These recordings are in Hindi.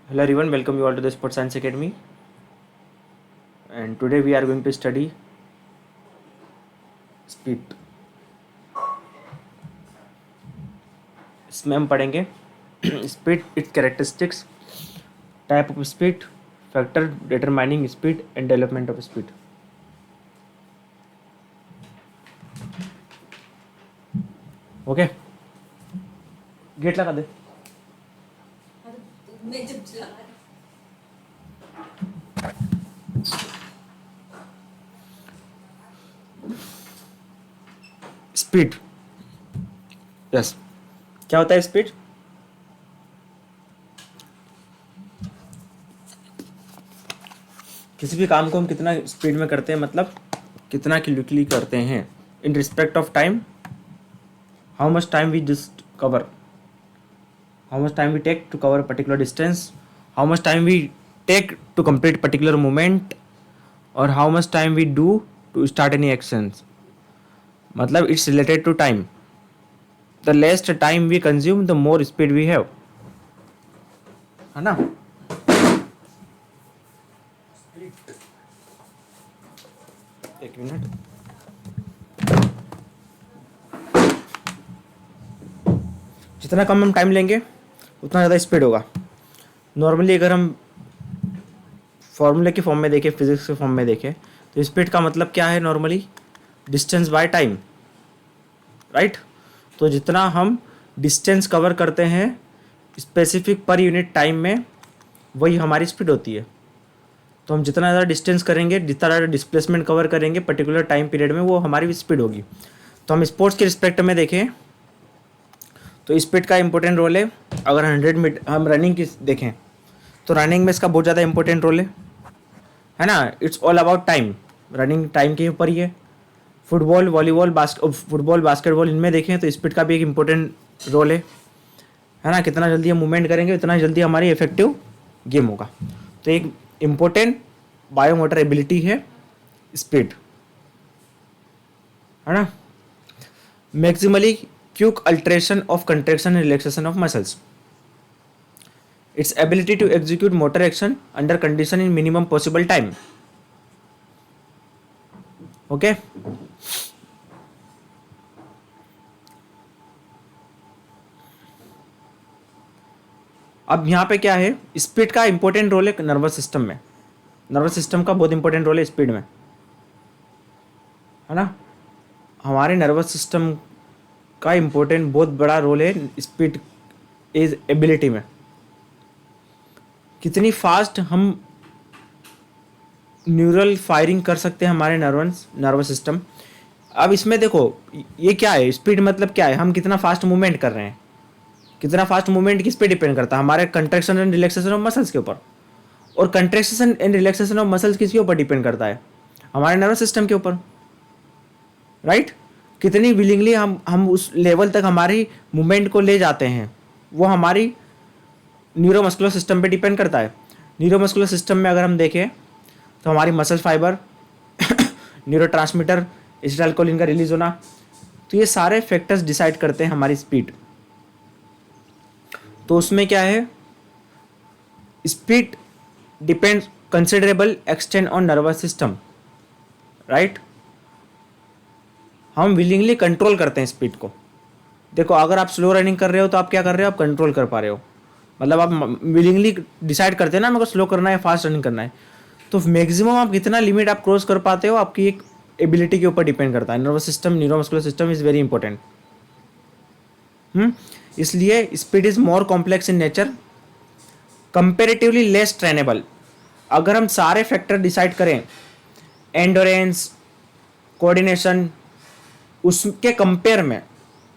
Hello everyone, welcome you all to the Sports Science Academy. And today we are going to study speed. इसमें हम पढ़ेंगे speed, its characteristics, type of speed, factor determining speed and development of speed. Okay, gate लगा दे. मैं जब चला स्पीड. यस, क्या होता है स्पीड? किसी भी काम को हम कितना स्पीड में करते हैं, मतलब कितना क्विकली करते हैं in respect of time. How much time we just cover, how much time we take to cover a particular distance, how much time we take to complete particular movement, or how much time we do to start any actions. मतलब it's related to time. The less time we consume, the more speed we have. है ना? एक मिनट. जितना कम हम टाइम लेंगे उतना ज़्यादा स्पीड होगा. नॉर्मली अगर हम फॉर्मूले के फॉर्म में देखें, फिजिक्स के फॉर्म में देखें, तो स्पीड का मतलब क्या है? Normally distance by time, right. तो जितना हम डिस्टेंस कवर करते हैं स्पेसिफिक पर यूनिट टाइम में, वही हमारी स्पीड होती है. तो हम जितना ज़्यादा डिस्टेंस करेंगे, जितना ज़्यादा डिस्प्लेसमेंट कवर करेंगे पर्टिकुलर टाइम पीरियड में, वो हमारी स्पीड होगी. तो हम स्पोर्ट्स के रिस्पेक्ट में देखें तो स्पीड का इंपॉर्टेंट रोल है. अगर 100 मीटर हम रनिंग की देखें तो रनिंग में इसका बहुत ज़्यादा इंपॉर्टेंट रोल है ना. It's all about time. Running time के ऊपर ही है. फुटबॉल, वॉलीबॉल, बास्केटबॉल, इनमें देखें तो स्पीड का भी एक इम्पोर्टेंट रोल है ना. कितना जल्दी हम मूवमेंट करेंगे उतना जल्दी हमारी इफेक्टिव गेम होगा. तो एक इम्पोर्टेंट बायोमोटर एबिलिटी है स्पीड, है ना. Maximally quick alteration of contraction and relaxation of muscles. its ability to execute motor action under condition in minimum possible time. Okay. अब यहाँ पे क्या है, स्पीड का इंपॉर्टेंट रोल है नर्वस सिस्टम में. नर्वस सिस्टम का बहुत इंपॉर्टेंट रोल है स्पीड में, है ना. हमारे नर्वस सिस्टम का इंपॉर्टेंट बहुत बड़ा रोल है स्पीड इज एबिलिटी में. कितनी फास्ट हम न्यूरल फायरिंग कर सकते हैं हमारे नर्वस सिस्टम. अब इसमें देखो ये क्या है, स्पीड मतलब क्या है? हम कितना फास्ट मूवमेंट कर रहे हैं. कितना फास्ट मूवमेंट किस पे डिपेंड करता है? हमारे contraction and relaxation of muscles के ऊपर. और contraction and relaxation of muscles किसके ऊपर डिपेंड करता है? हमारे नर्वस सिस्टम के ऊपर, राइट. कितनी विलिंगली हम उस लेवल तक हमारी मूवमेंट को ले जाते हैं, वो हमारी न्यूरोमस्कुलर सिस्टम पे डिपेंड करता है. न्यूरोमस्कुलर सिस्टम में अगर हम देखें तो हमारी मसल फाइबर, न्यूरोट्रांसमीटर, एसिटाइलकोलिन का रिलीज होना, तो ये सारे फैक्टर्स डिसाइड करते हैं हमारी स्पीड. तो उसमें क्या है, speed depends considerable extend on nervous system, right. हम विलिंगली कंट्रोल करते हैं स्पीड को. देखो अगर आप स्लो रनिंग कर रहे हो तो आप क्या कर रहे हो? आप कंट्रोल कर पा रहे हो. मतलब आप विलिंगली डिसाइड करते हैं ना, मेरे को स्लो करना है, फास्ट रनिंग करना है. तो मैक्सिमम आप कितना लिमिट आप क्रॉस कर पाते हो, आपकी एक एबिलिटी के ऊपर डिपेंड करता है. Nervous system, neuromuscular system is very important. इसलिए speed is more complex in nature, comparatively less trainable. अगर हम सारे फैक्टर डिसाइड करें, एंडोरेंस, कोऑर्डिनेशन, उसके कंपेयर में,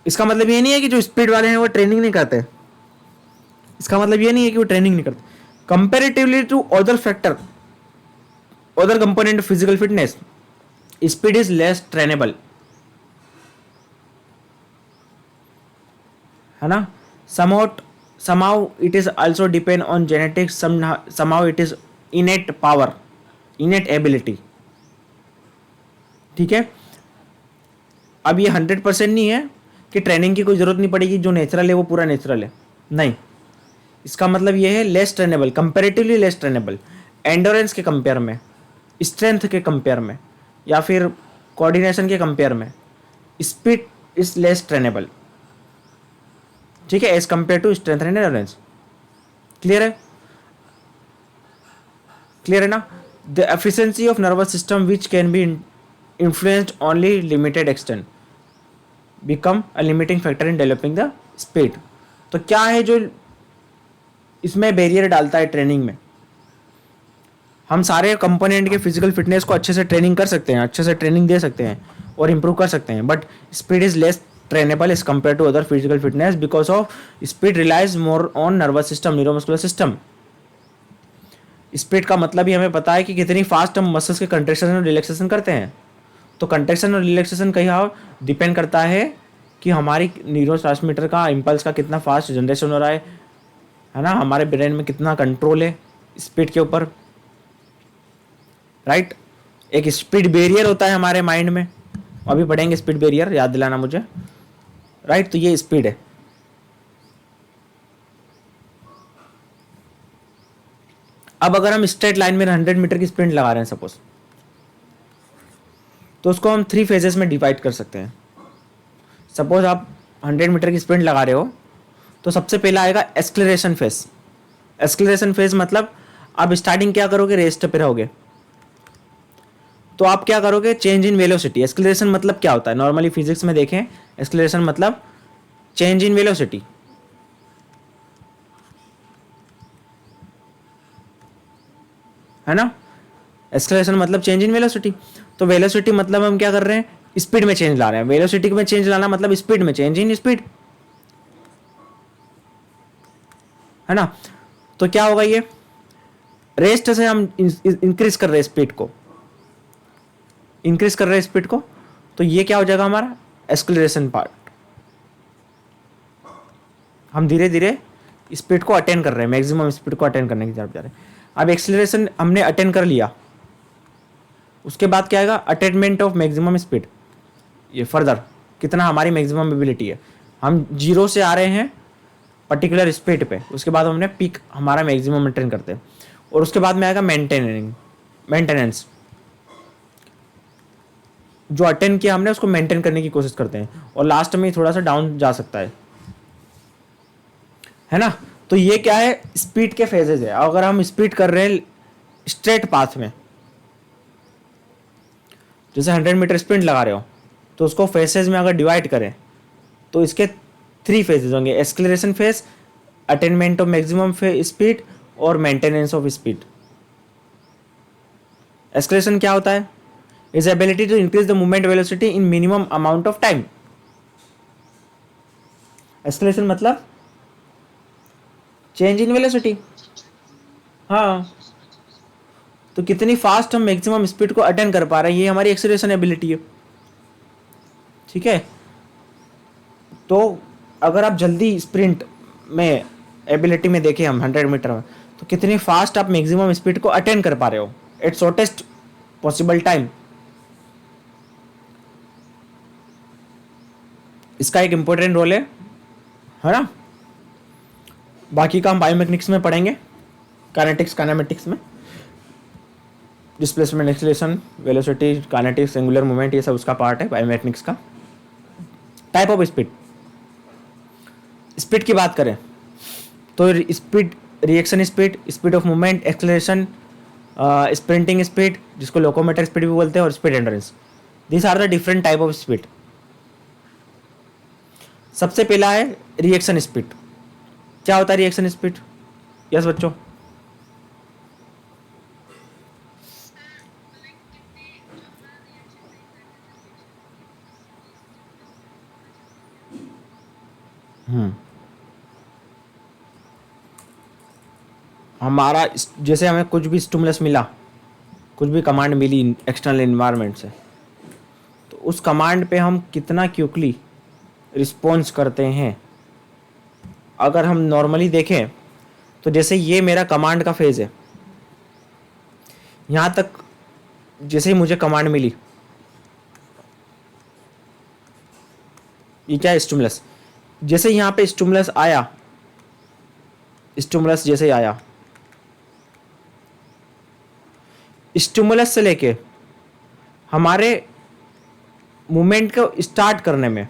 इसका मतलब ये नहीं है कि जो स्पीड वाले हैं वो ट्रेनिंग नहीं करते. इसका मतलब ये नहीं है कि वो ट्रेनिंग नहीं करते. Comparatively to other factor, other component of physical fitness, speed is less trainable, है ना. somehow it is also depend on genetics, somehow it is innate power, innate ability. ठीक है. अब ये 100% नहीं है कि ट्रेनिंग की कोई ज़रूरत नहीं पड़ेगी, जो नेचुरल है वो पूरा नेचुरल है, नहीं. इसका मतलब ये है less trainable, comparatively less trainable, endurance के कंपेयर में, स्ट्रेंथ के कंपेयर में, या फिर कोऑर्डिनेशन के कंपेयर में स्पीड इज लेस ट्रेनेबल, ठीक है, as compare to strength and endurance. Clear है? क्लियर है ना? The efficiency of nervous system which can be influenced only limited extent become a limiting factor in developing the speed. तो क्या है जो इसमें बैरियर डालता है ट्रेनिंग में? हम सारे कंपोनेंट के फिजिकल फिटनेस को अच्छे से ट्रेनिंग कर सकते हैं, अच्छे से ट्रेनिंग दे सकते हैं और इम्प्रूव कर सकते हैं, but speed is less trainable as compare to other physical fitness because of speed relies more on nervous system, neuromuscular system. Speed का मतलब ही हमें पता है कि कितनी फास्ट हम मसल्स के कंट्रेक्शन और रिलैक्सेशन करते हैं। तो कंट्रेक्शन और रिलैक्सेशन कहीं डिपेंड करता है कि हमारी न्यूरोट्रांसमीटर का इम्पल्स का कितना फास्ट जनरेशन हो रहा है ना, हमारे ब्रेन में कितना कंट्रोल है स्पीड के ऊपर, राइट। एक स्पीड बैरियर होता है हमारे माइंड में, अभी पढ़ेंगे स्पीड बैरियर, याद दिलाना मुझे, राइट। तो ये स्पीड है। अब अगर हम स्ट्रेट लाइन में 100 मीटर की स्प्रिंट लगा रहे हैं सपोज, तो उसको हम 3 फेजेस में डिवाइड कर सकते हैं। सपोज आप 100 मीटर की स्प्रिंट लगा रहे हो, तो सबसे पहला आएगा एक्सलेरेशन फेज। एक्सलेरेशन फेज मतलब आप स्टार्टिंग क्या करोगे, रेस्ट पे रहोगे, तो आप क्या करोगे, चेंज इन वेलोसिटी। एक्सलेरेशन मतलब क्या होता है, नॉर्मली फिजिक्स में देखें, एक्सलेरेशन मतलब चेंज इन वेलोसिटी, है ना। एक्सलेरेशन मतलब चेंज इन वेलोसिटी। तो वेलोसिटी मतलब हम क्या कर रहे हैं, स्पीड में चेंज ला रहे हैं। वेलोसिटी में चेंज लाना मतलब स्पीड में चेंज इन स्पीड, है ना। तो क्या होगा, ये रेस्ट से हम इंक्रीज कर रहे हैं स्पीड को, इंक्रीज कर रहे हैं स्पीड को, तो ये क्या हो जाएगा हमारा एक्सलेरेशन पार्ट। हम धीरे धीरे स्पीड को अटेन कर रहे हैं, मैक्सिमम स्पीड को अटेन करने की तरफ जा रहे हैं। अब एक्सेलरेशन हमने अटेन कर लिया, उसके बाद क्या आएगा, अटेनमेंट ऑफ मैक्सिमम स्पीड। ये फर्दर कितना हमारी मैक्सिमम एबिलिटी है, हम 0 से आ रहे हैं पर्टिकुलर स्पीड पे, उसके बाद हमने पीक हमारा मैक्सिमम अटेन करते हैं, और उसके बाद में आएगा मेंटेनेंस। जो अटेन किया हमने उसको मेंटेन करने की कोशिश करते हैं, और लास्ट में थोड़ा सा डाउन जा सकता है ना। तो ये क्या है, स्पीड के फेजेज है। अगर हम स्पीड कर रहे हैं स्ट्रेट पाथ में, जैसे 100 मीटर स्प्रिंट लगा रहे हो, तो उसको फेजेज में अगर डिवाइड करें तो इसके 3 फेजेज होंगे, acceleration phase, attainment of maximum speed और मेंटेनेंस ऑफ स्पीड। एक्सलेरेशन क्या होता है, is ability to increase the movement velocity in minimum amount of time. Acceleration मतलब चेंज इन वेलोसिटी, हाँ। तो कितनी फास्ट हम मैक्सिमम स्पीड को अटेन कर पा रहे हैं, ये हमारी एक्सेलरेशन एबिलिटी है, ठीक है। तो अगर आप जल्दी स्प्रिंट में एबिलिटी में देखें हम 100 मीटर में, तो कितनी फास्ट आप मैक्सिमम स्पीड को अटेन कर पा रहे हो एट शॉर्टेस्ट पॉसिबल टाइम। इसका एक इंपॉर्टेंट रोल है ना। बाकी का हम बायोमेकेनिक्स में पढ़ेंगे, काइनेटिक्स काइनेमेटिक्स में, displacement, acceleration, velocity, kinetics, angular movement, ये सब उसका पार्ट है बायोमेकेनिक्स का। टाइप ऑफ स्पीड, स्पीड की बात करें तो speed, reaction speed, speed of movement, acceleration, sprinting speed जिसको लोकोमोटर स्पीड भी बोलते हैं, और speed endurance, these are the different type of speed. सबसे पहला है रिएक्शन स्पीड। क्या होता है रिएक्शन स्पीड? यस बच्चों, हमारा जैसे हमें कुछ भी स्टिमुलस मिला, कुछ भी कमांड मिली एक्सटर्नल इन्वायरमेंट से, तो उस कमांड पे हम कितना क्विकली रिस्पॉन्स करते हैं। अगर हम नॉर्मली देखें तो जैसे ये मेरा कमांड का फेज है, यहाँ तक जैसे ही मुझे कमांड मिली, ये क्या है, स्टिमुलस, जैसे यहाँ पे स्टिमुलस आया स्टिमुलस जैसे ही आया, स्टिमुलस से लेके हमारे मूवमेंट को स्टार्ट करने में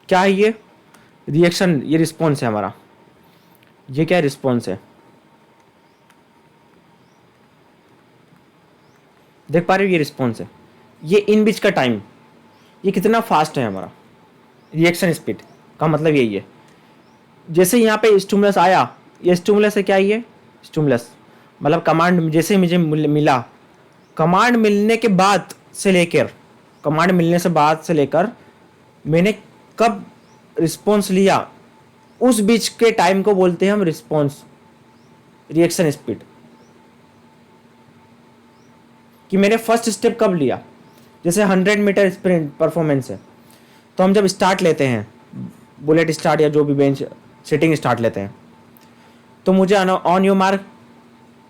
क्या है, ये रिएक्शन, ये रिस्पॉन्स है हमारा, ये क्या रिस्पॉन्स है, देख पा रहे हो, ये रिस्पॉन्स है। ये इन बीच का टाइम, ये कितना फास्ट है हमारा, रिएक्शन स्पीड का मतलब यही है। जैसे यहाँ पे स्टिमुलस आया, ये स्टिमुलस है, क्या ये स्टिमुलस मतलब कमांड जैसे मुझे मिला, कमांड मिलने के बाद से लेकर, कमांड मिलने से बाद से लेकर मैंने कब रिस्पॉन्स लिया, उस बीच के टाइम को बोलते हैं हम रिस्पॉन्स, रिएक्शन स्पीड। कि मैंने फर्स्ट स्टेप कब लिया, जैसे 100 मीटर स्प्रिंट परफॉर्मेंस है, तो हम जब स्टार्ट लेते हैं, बुलेट स्टार्ट या जो भी बेंच सिटिंग स्टार्ट लेते हैं, तो मुझे ऑन योर मार्क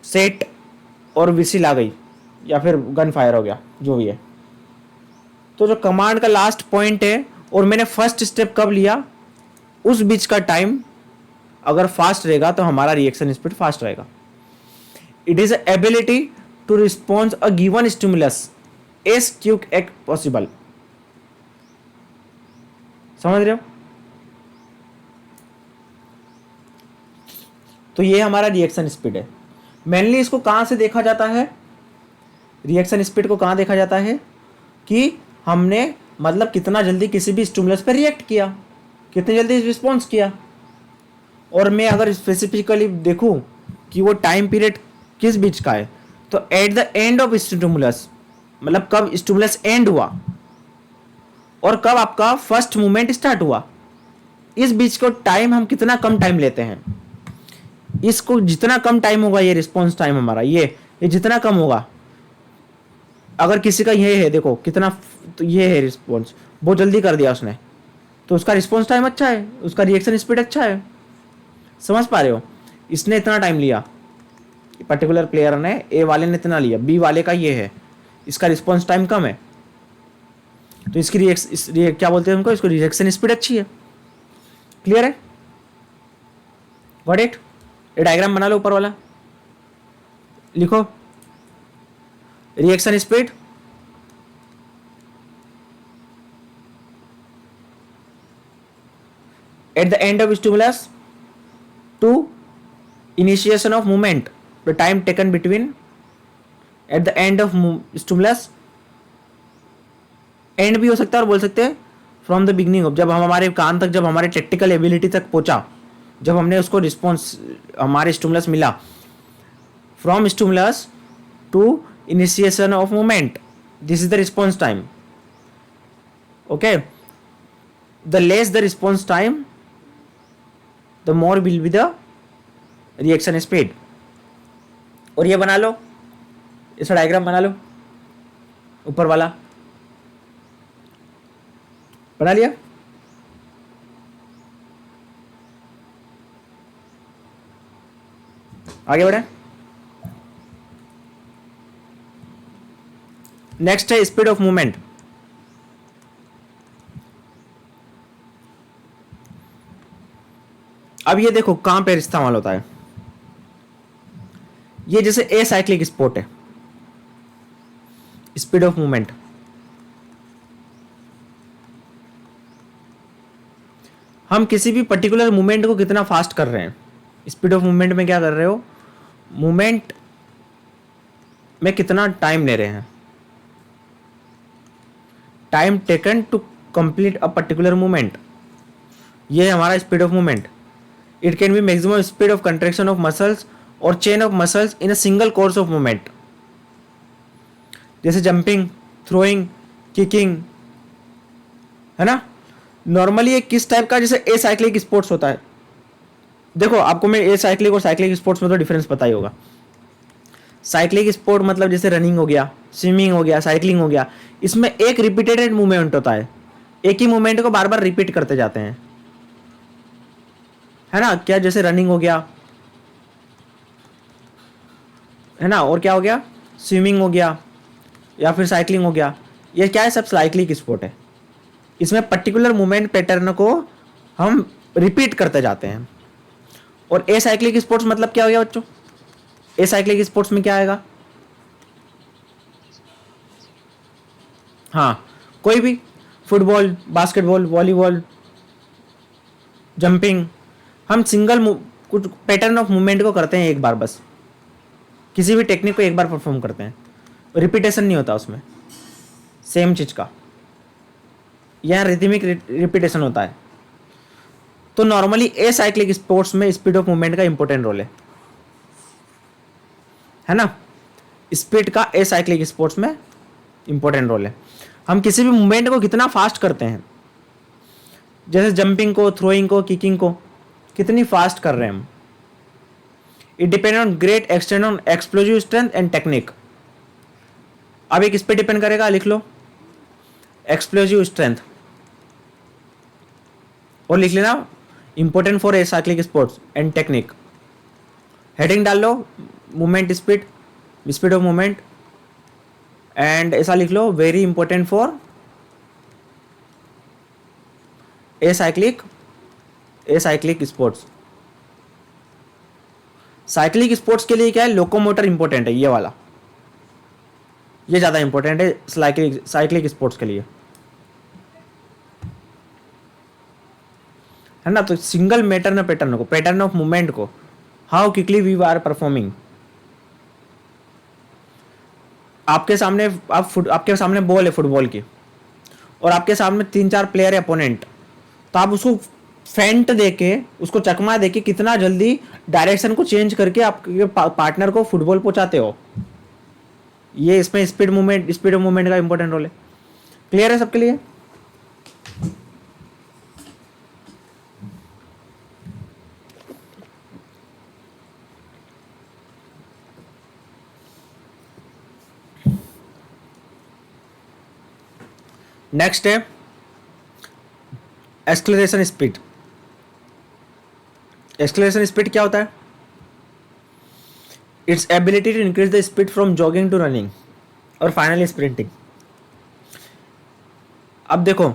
सेट और विसिल आ गई या फिर गन फायर हो गया, जो भी है। तो जो कमांड का लास्ट पॉइंट है और मैंने फर्स्ट स्टेप कब लिया, उस बीच का टाइम अगर फास्ट रहेगा तो हमारा रिएक्शन स्पीड फास्ट रहेगा। It is ability to response a given stimulus as quick as possible. समझ रहे हो? तो ये हमारा रिएक्शन स्पीड है। मेनली इसको कहां से देखा जाता है, रिएक्शन स्पीड को कहां देखा जाता है कि हमने मतलब कितना जल्दी किसी भी स्टिमुलस पर रिएक्ट किया, कितनी जल्दी रिस्पॉन्स किया। और मैं अगर स्पेसिफिकली देखूं कि वो टाइम पीरियड किस बीच का है, तो at the end of stimulus, मतलब कब स्टिमुलस एंड हुआ और कब आपका फर्स्ट मूवमेंट स्टार्ट हुआ, इस बीच को टाइम हम कितना कम टाइम लेते हैं। इसको जितना कम टाइम होगा, ये रिस्पॉन्स टाइम हमारा, ये जितना कम होगा, अगर किसी का ये है, देखो कितना, तो ये है रिस्पॉन्स, बहुत जल्दी कर दिया उसने, तो उसका रिस्पॉन्स टाइम अच्छा है, उसका रिएक्शन स्पीड अच्छा है। समझ पा रहे हो? इसने इतना टाइम लिया, पर्टिकुलर प्लेयर ने, ए वाले ने इतना लिया, बी वाले का ये है, इसका रिस्पॉन्स टाइम कम है, तो इसकी क्या बोलते हैं उनको, इसको रिएक्शन स्पीड अच्छी है। क्लियर है? Got it? ये डायग्राम बना लो, ऊपर वाला लिखो, reaction speed at the end of stimulus to initiation of movement, the time taken between at the end of stimulus, and भी हो सकता है और बोल सकते हैं फ्रॉम द बिगनिंग ऑफ, जब हम हमारे कान तक, जब हमारे टेक्टिकल एबिलिटी तक पहुंचा, जब हमने उसको रिस्पॉन्स, हमारे स्टिमुलस मिला, from stimulus to initiation of movement, this is the response time. Okay, the less the response time, the more will be the reaction speed। और ये बना लो, इसका डायग्राम बना लो, ऊपर वाला बना लिया। आगे बढ़े। नेक्स्ट है स्पीड ऑफ मूवमेंट। अब ये देखो कहां पे इस्तेमाल होता है। ये जैसे ए साइक्लिक स्पोर्ट है, स्पीड ऑफ मूवमेंट, हम किसी भी पर्टिकुलर मूवमेंट को कितना फास्ट कर रहे हैं। स्पीड ऑफ मूवमेंट में क्या कर रहे हो, मूवमेंट में कितना टाइम ले रहे हैं, time taken to complete a particular movement, ये है हमारा speed of movement. It can be maximum speed of contraction of muscles or chain of muscles in a single course of movement, जैसे जंपिंग, थ्रोइंग, किकिंग, है ना। नॉर्मली ये किस टाइप का, जैसे ए साइक्लिक स्पोर्ट्स होता है। देखो आपको मैं ए साइक्लिक और साइक्लिक स्पोर्ट्स में तो डिफरेंस पता ही होगा। साइक्लिक स्पोर्ट मतलब जैसे रनिंग हो गया, स्विमिंग हो गया, साइकिलिंग हो गया, इसमें एक रिपीटेड मूवमेंट होता है, एक ही मूवमेंट को बार बार रिपीट करते जाते हैं। है ना, क्या जैसे रनिंग हो गया, है ना, और क्या हो गया, स्विमिंग हो गया, या फिर साइकिलिंग हो गया, ये क्या है, सब साइक्लिक स्पोर्ट है। इसमें पर्टिकुलर मूवमेंट पैटर्न को हम रिपीट करते जाते हैं। और ए साइक्लिक स्पोर्ट्स मतलब क्या हो गया बच्चों, ए साइक्लिक स्पोर्ट्स में क्या आएगा, हाँ, कोई भी, फुटबॉल, बास्केटबॉल, वॉलीबॉल, जंपिंग, हम कुछ पैटर्न ऑफ मूवमेंट को करते हैं एक बार, बस किसी भी टेक्निक को एक बार परफॉर्म करते हैं, रिपीटेशन नहीं होता उसमें सेम चीज का, यह रिदमिक रिपीटेशन होता है। तो नॉर्मली ए साइक्लिक स्पोर्ट्स में स्पीड ऑफ मूवमेंट का इंपॉर्टेंट रोल है ना, स्पीड का ए साइक्लिक स्पोर्ट्स में इंपॉर्टेंट रोल है। हम किसी भी मूवमेंट को कितना फास्ट करते हैं, जैसे जंपिंग को, थ्रोइंग को, किकिंग को कितनी फास्ट कर रहे हैं हम, it depend on great extend on explosive strength and technique. अब एक इस पे डिपेंड करेगा, लिख लो एक्सप्लोजिव स्ट्रेंथ, और लिख लेना important for a cyclic sports and technique, heading डाल लो movement speed, speed of movement, and ऐसा लिख लो very important for a cyclic sports. Cyclic sports के लिए क्या है, लोकोमोटर इंपॉर्टेंट है, ये वाला, ये ज्यादा इंपॉर्टेंट है साइक्लिक स्पोर्ट्स के लिए, है ना। तो सिंगल पैटर्न को, पैटर्न ऑफ मूवमेंट को, how quickly we are performing. आपके सामने बॉल है फुटबॉल की, और आपके सामने 3-4 प्लेयर है अपोनेंट, तो आप उसको फेंट देके, उसको चकमा देके कितना जल्दी डायरेक्शन को चेंज करके आपके पार्टनर को फुटबॉल पहुंचाते हो, ये इसमें स्पीड ऑफ मूवमेंट का इंपॉर्टेंट रोल है। क्लियर है सबके लिए? नेक्स्ट है एक्सलेरेशन स्पीड। एक्सलेरेशन स्पीड क्या होता है, it's ability to increase the speed from jogging to running और फाइनली स्प्रिंटिंग। अब देखो,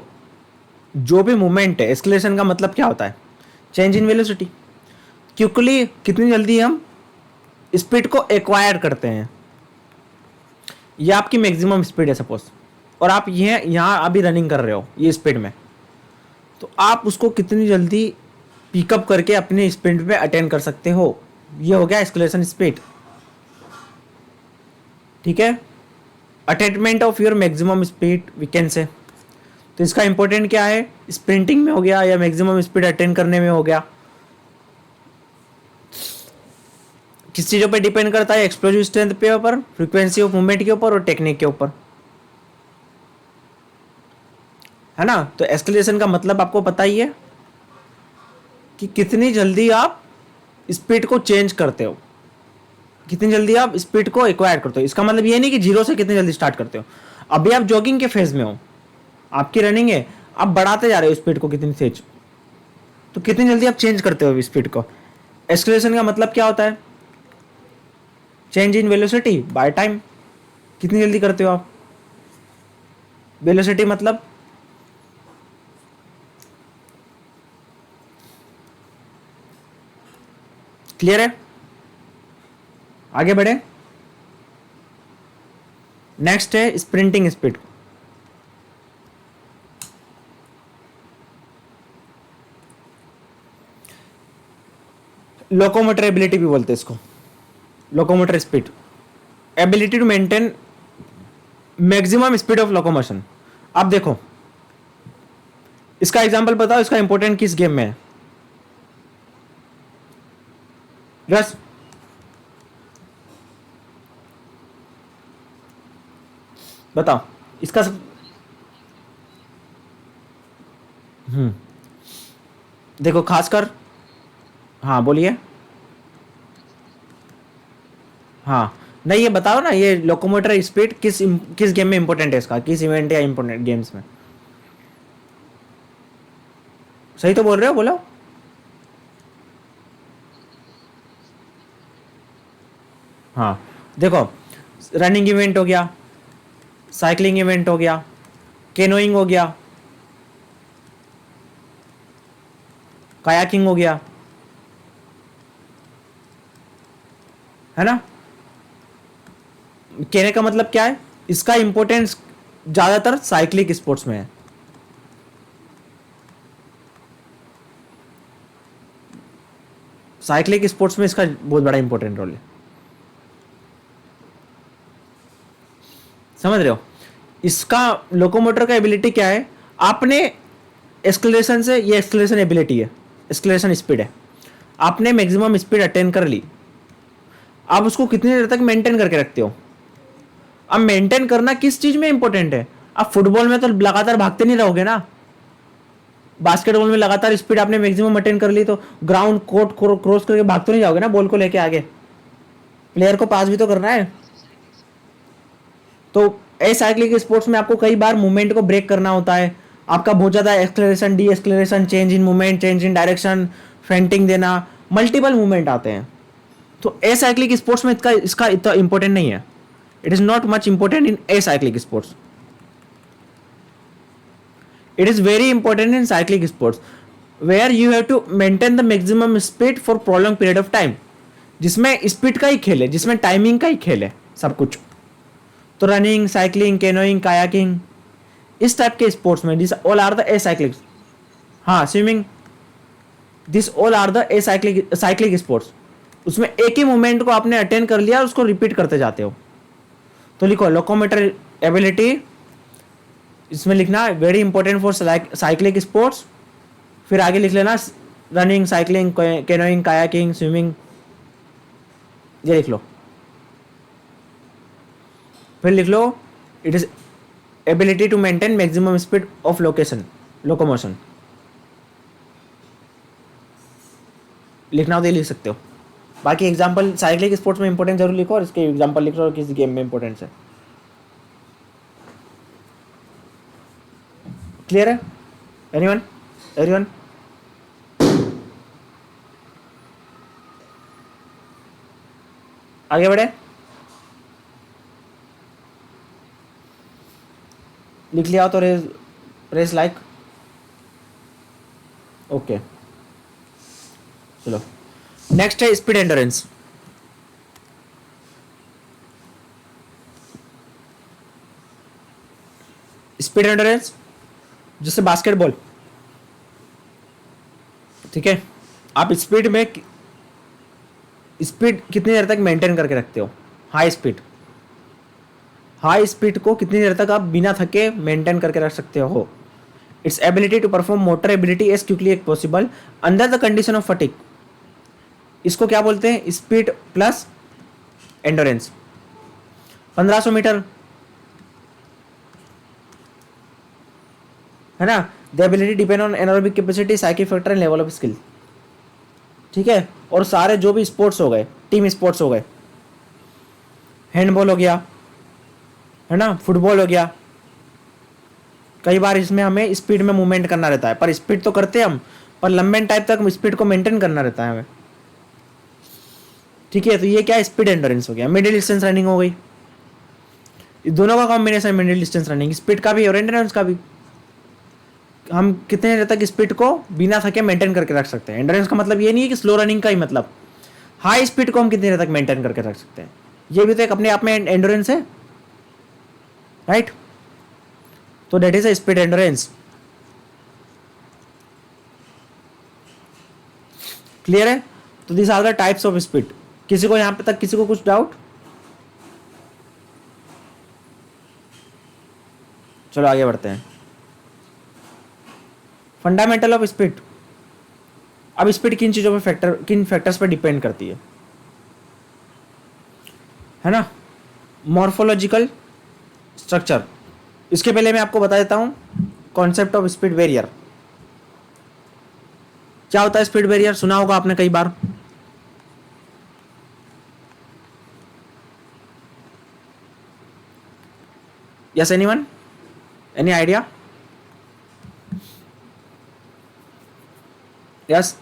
जो भी मूवमेंट है, एक्सलेरेशन का मतलब क्या होता है, चेंज इन वेलोसिटी, क्विकली कितनी जल्दी हम स्पीड को एक्वायर करते हैं, ये आपकी मैक्सिमम स्पीड है सपोज, और आप ये यहाँ अभी रनिंग कर रहे हो ये स्पीड में, तो आप उसको कितनी जल्दी पिकअप करके अपने स्पीड पे अटेंड कर सकते हो, ये हो गया एक्सलेरेशन स्पीड। ठीक है, attainment of your maximum speed we can say. तो इसका इंपॉर्टेंट क्या है, स्प्रिंटिंग में हो गया या मैक्सिमम स्पीड अटेंड करने में हो गया। किस चीजों पे डिपेंड करता है, एक्सप्लोजिव स्ट्रेंथ पे ऊपर, फ्रीक्वेंसी ऑफ मूवमेंट के ऊपर और टेक्निक के ऊपर, है ना। तो एक्सलेरेशन का मतलब आपको पता ही है कि कितनी जल्दी आप स्पीड को चेंज करते हो, कितनी जल्दी आप स्पीड को एक्वायर करते हो। इसका मतलब ये नहीं कि जीरो से कितनी जल्दी स्टार्ट करते हो, अभी आप जॉगिंग के फेज में हो, आपकी रनिंग है, आप बढ़ाते जा रहे हो स्पीड को कितनी तेज, तो कितनी जल्दी आप चेंज करते हो स्पीड को। एक्सलेरेशन का मतलब क्या होता है, change in velocity by time, कितनी जल्दी करते हो आप। वेलोसिटी मतलब क्लियर है, आगे बढ़े। नेक्स्ट है स्प्रिंटिंग स्पीड। लोकोमोटर एबिलिटी भी बोलते हैं इसको, locomotor speed, ability to maintain maximum speed of locomotion. अब देखो, इसका एग्जांपल बताओ, इसका इंपॉर्टेंट किस गेम में है, रस बताओ इसका देखो खासकर, हाँ बोलिए, हाँ नहीं ये बताओ ना, ये लोकोमोटर स्पीड किस गेम में इंपॉर्टेंट है, इसका किस इवेंट या इंपॉर्टेंट गेम्स में, सही तो बोल रहे हो, बोलो। हाँ देखो, रनिंग इवेंट हो गया, साइकिलिंग इवेंट हो गया, कैनोइंग हो गया, कायाकिंग हो गया, है ना। कहने का मतलब क्या है, इसका इंपॉर्टेंस ज्यादातर साइक्लिक स्पोर्ट्स में है। साइक्लिक स्पोर्ट्स में इसका बहुत बड़ा इंपॉर्टेंट रोल है, समझ रहे हो। इसका लोकोमोटर का एबिलिटी क्या है, आपने एक्सक्लेरेशन से, ये एक्सक्लेरेशन एबिलिटी है, एक्सक्लेरेशन स्पीड है, आपने मैक्सिमम स्पीड अटेन कर ली, आप उसको कितनी देर तक मेंटेन करके रखते हो। अब मेंटेन करना किस चीज में इंपॉर्टेंट है, आप फुटबॉल में तो लगातार भागते नहीं रहोगे ना, बास्केटबॉल में लगातार स्पीड आपने मैक्सिमम अटेन कर ली तो ग्राउंड कोर्ट क्रॉस करके भाग तो नहीं जाओगे ना बॉल को लेके आगे, प्लेयर को पास भी तो करना है। तो ए साइक्लिक स्पोर्ट्स में आपको कई बार मूवमेंट को ब्रेक करना होता है, आपका बहुत ज़्यादा acceleration D acceleration, change in movement, change in direction, fainting देना, मल्टीपल मूवमेंट आते हैं। तो ए साइक्लिक स्पोर्ट्स में इसका इतना इंपॉर्टेंट नहीं है, it is not much important in A cyclic sports, it is very important in cyclic sports where you have to maintain the maximum speed for prolonged period of time, जिसमें स्पीड का ही खेल है, जिसमें टाइमिंग का ही खेल है सब कुछ। तो रनिंग, साइकिलिंग, कैनोइंग, कायाकिंग, इस टाइप के स्पोर्ट्स में this all are the a cyclic, हाँ swimming, this all are the a cyclic cyclic sports. उसमें एक ही मूवमेंट को आपने अटेंड कर लिया और उसको रिपीट करते जाते हो। तो लिखो लोकोमोटर एबिलिटी, इसमें लिखना very important for cyclic sports, फिर आगे लिख लेना running, cycling, canoeing, kayaking, swimming, ये लिख लो। फिर लिख लो it is ability to maintain maximum speed of locomotion, लिखना हो तो ये लिख सकते हो। बाकी एग्जांपल साइक्लिक स्पोर्ट्स में इंपॉर्टेंट जरूर लिखो और इसके एग्जांपल लिख लो किस गेम में इंपॉर्टेंस है। क्लियर है एनीवन, एवरीवन? आगे बढ़े, लिख लिया तो रेस लाइक, ओके। चलो नेक्स्ट है स्पीड एंडोरेंस। स्पीड एंडोरेंस जैसे बास्केटबॉल, ठीक है, आप स्पीड में स्पीड कितनी देर तक मेंटेन करके रखते हो, हाई स्पीड, हाई स्पीड को कितनी देर तक आप बिना थके मेंटेन करके रख सकते हो। It's ability to perform motor ability as quickly as possible under the condition of fatigue, इसको क्या बोलते हैं, स्पीड प्लस एंडोरेंस। 1500 मीटर है ना, the ability depend on anaerobic capacity, cycle factor and level of skill, ठीक है। और सारे जो भी स्पोर्ट्स हो गए, टीम स्पोर्ट्स हो गए, हैंडबॉल हो गया, है ना, फुटबॉल हो गया, कई बार इसमें हमें स्पीड में मूवमेंट करना रहता है, पर स्पीड तो करते हैं हम, पर लंबे टाइम तक स्पीड को मेंटेन करना रहता है हमें, ठीक है। तो ये क्या स्पीड एंडोरेंस हो गया। मिडिल डिस्टेंस रनिंग हो गई, दोनों का combination, middle distance running, speed का भी और एंडोरेंस का भी। हम कितने देर तक स्पीड को बिना थके मेंटेन करके रख सकते हैं। एंडोरेंस का मतलब ये नहीं है कि स्लो रनिंग का ही मतलब, हाई स्पीड को हम कितनी देर तक मेंटेन करके रख सकते हैं, ये भी तो एक अपने आप में एंडोरेंस है, राइट। तो that is a speed endurance. Clear है। तो this are the types of speed. किसी को यहां पे तक, किसी को कुछ डाउट? चलो आगे बढ़ते हैं। Fundamental of speed. अब स्पीड किन चीजों पे किन फैक्टर्स पे डिपेंड करती है ना। मॉर्फोलॉजिकल स्ट्रक्चर, इसके पहले मैं आपको बता देता हूं कॉन्सेप्ट ऑफ स्पीड बैरियर। क्या होता है स्पीड बैरियर, सुना होगा आपने कई बार। Yes anyone, any idea? Yes,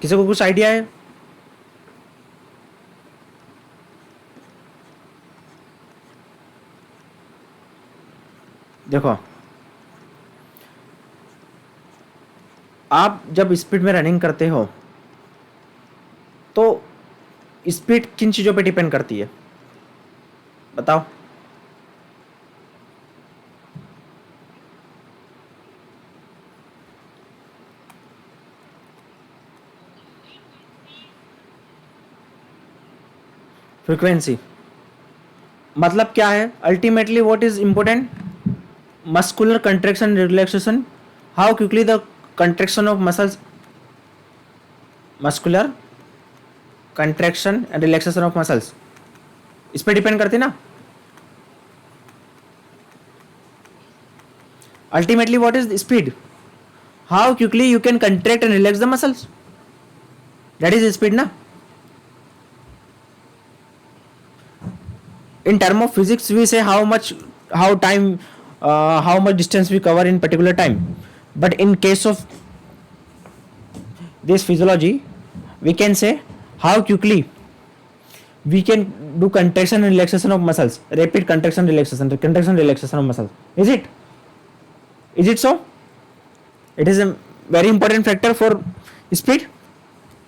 किसी को कुछ आइडिया है? देखो, आप जब स्पीड में रनिंग करते हो तो स्पीड किन चीज़ों पे डिपेंड करती है, बताओ? फ्रीक्वेंसी मतलब क्या है? Ultimately what is important? Muscular contraction relaxation, how quickly the contraction of muscles, muscular contraction and relaxation of muscles, इस पे डिपेंड करती ना। Ultimately what is speed? How quickly you can contract and relax the muscles, that is speed ना। In term of physics we say how much, how time, how much distance we cover in particular time, but in case of this physiology we can say how quickly we can do contraction and relaxation of muscles, rapid contraction relaxation of muscles. Is it so? It is a very important factor for speed.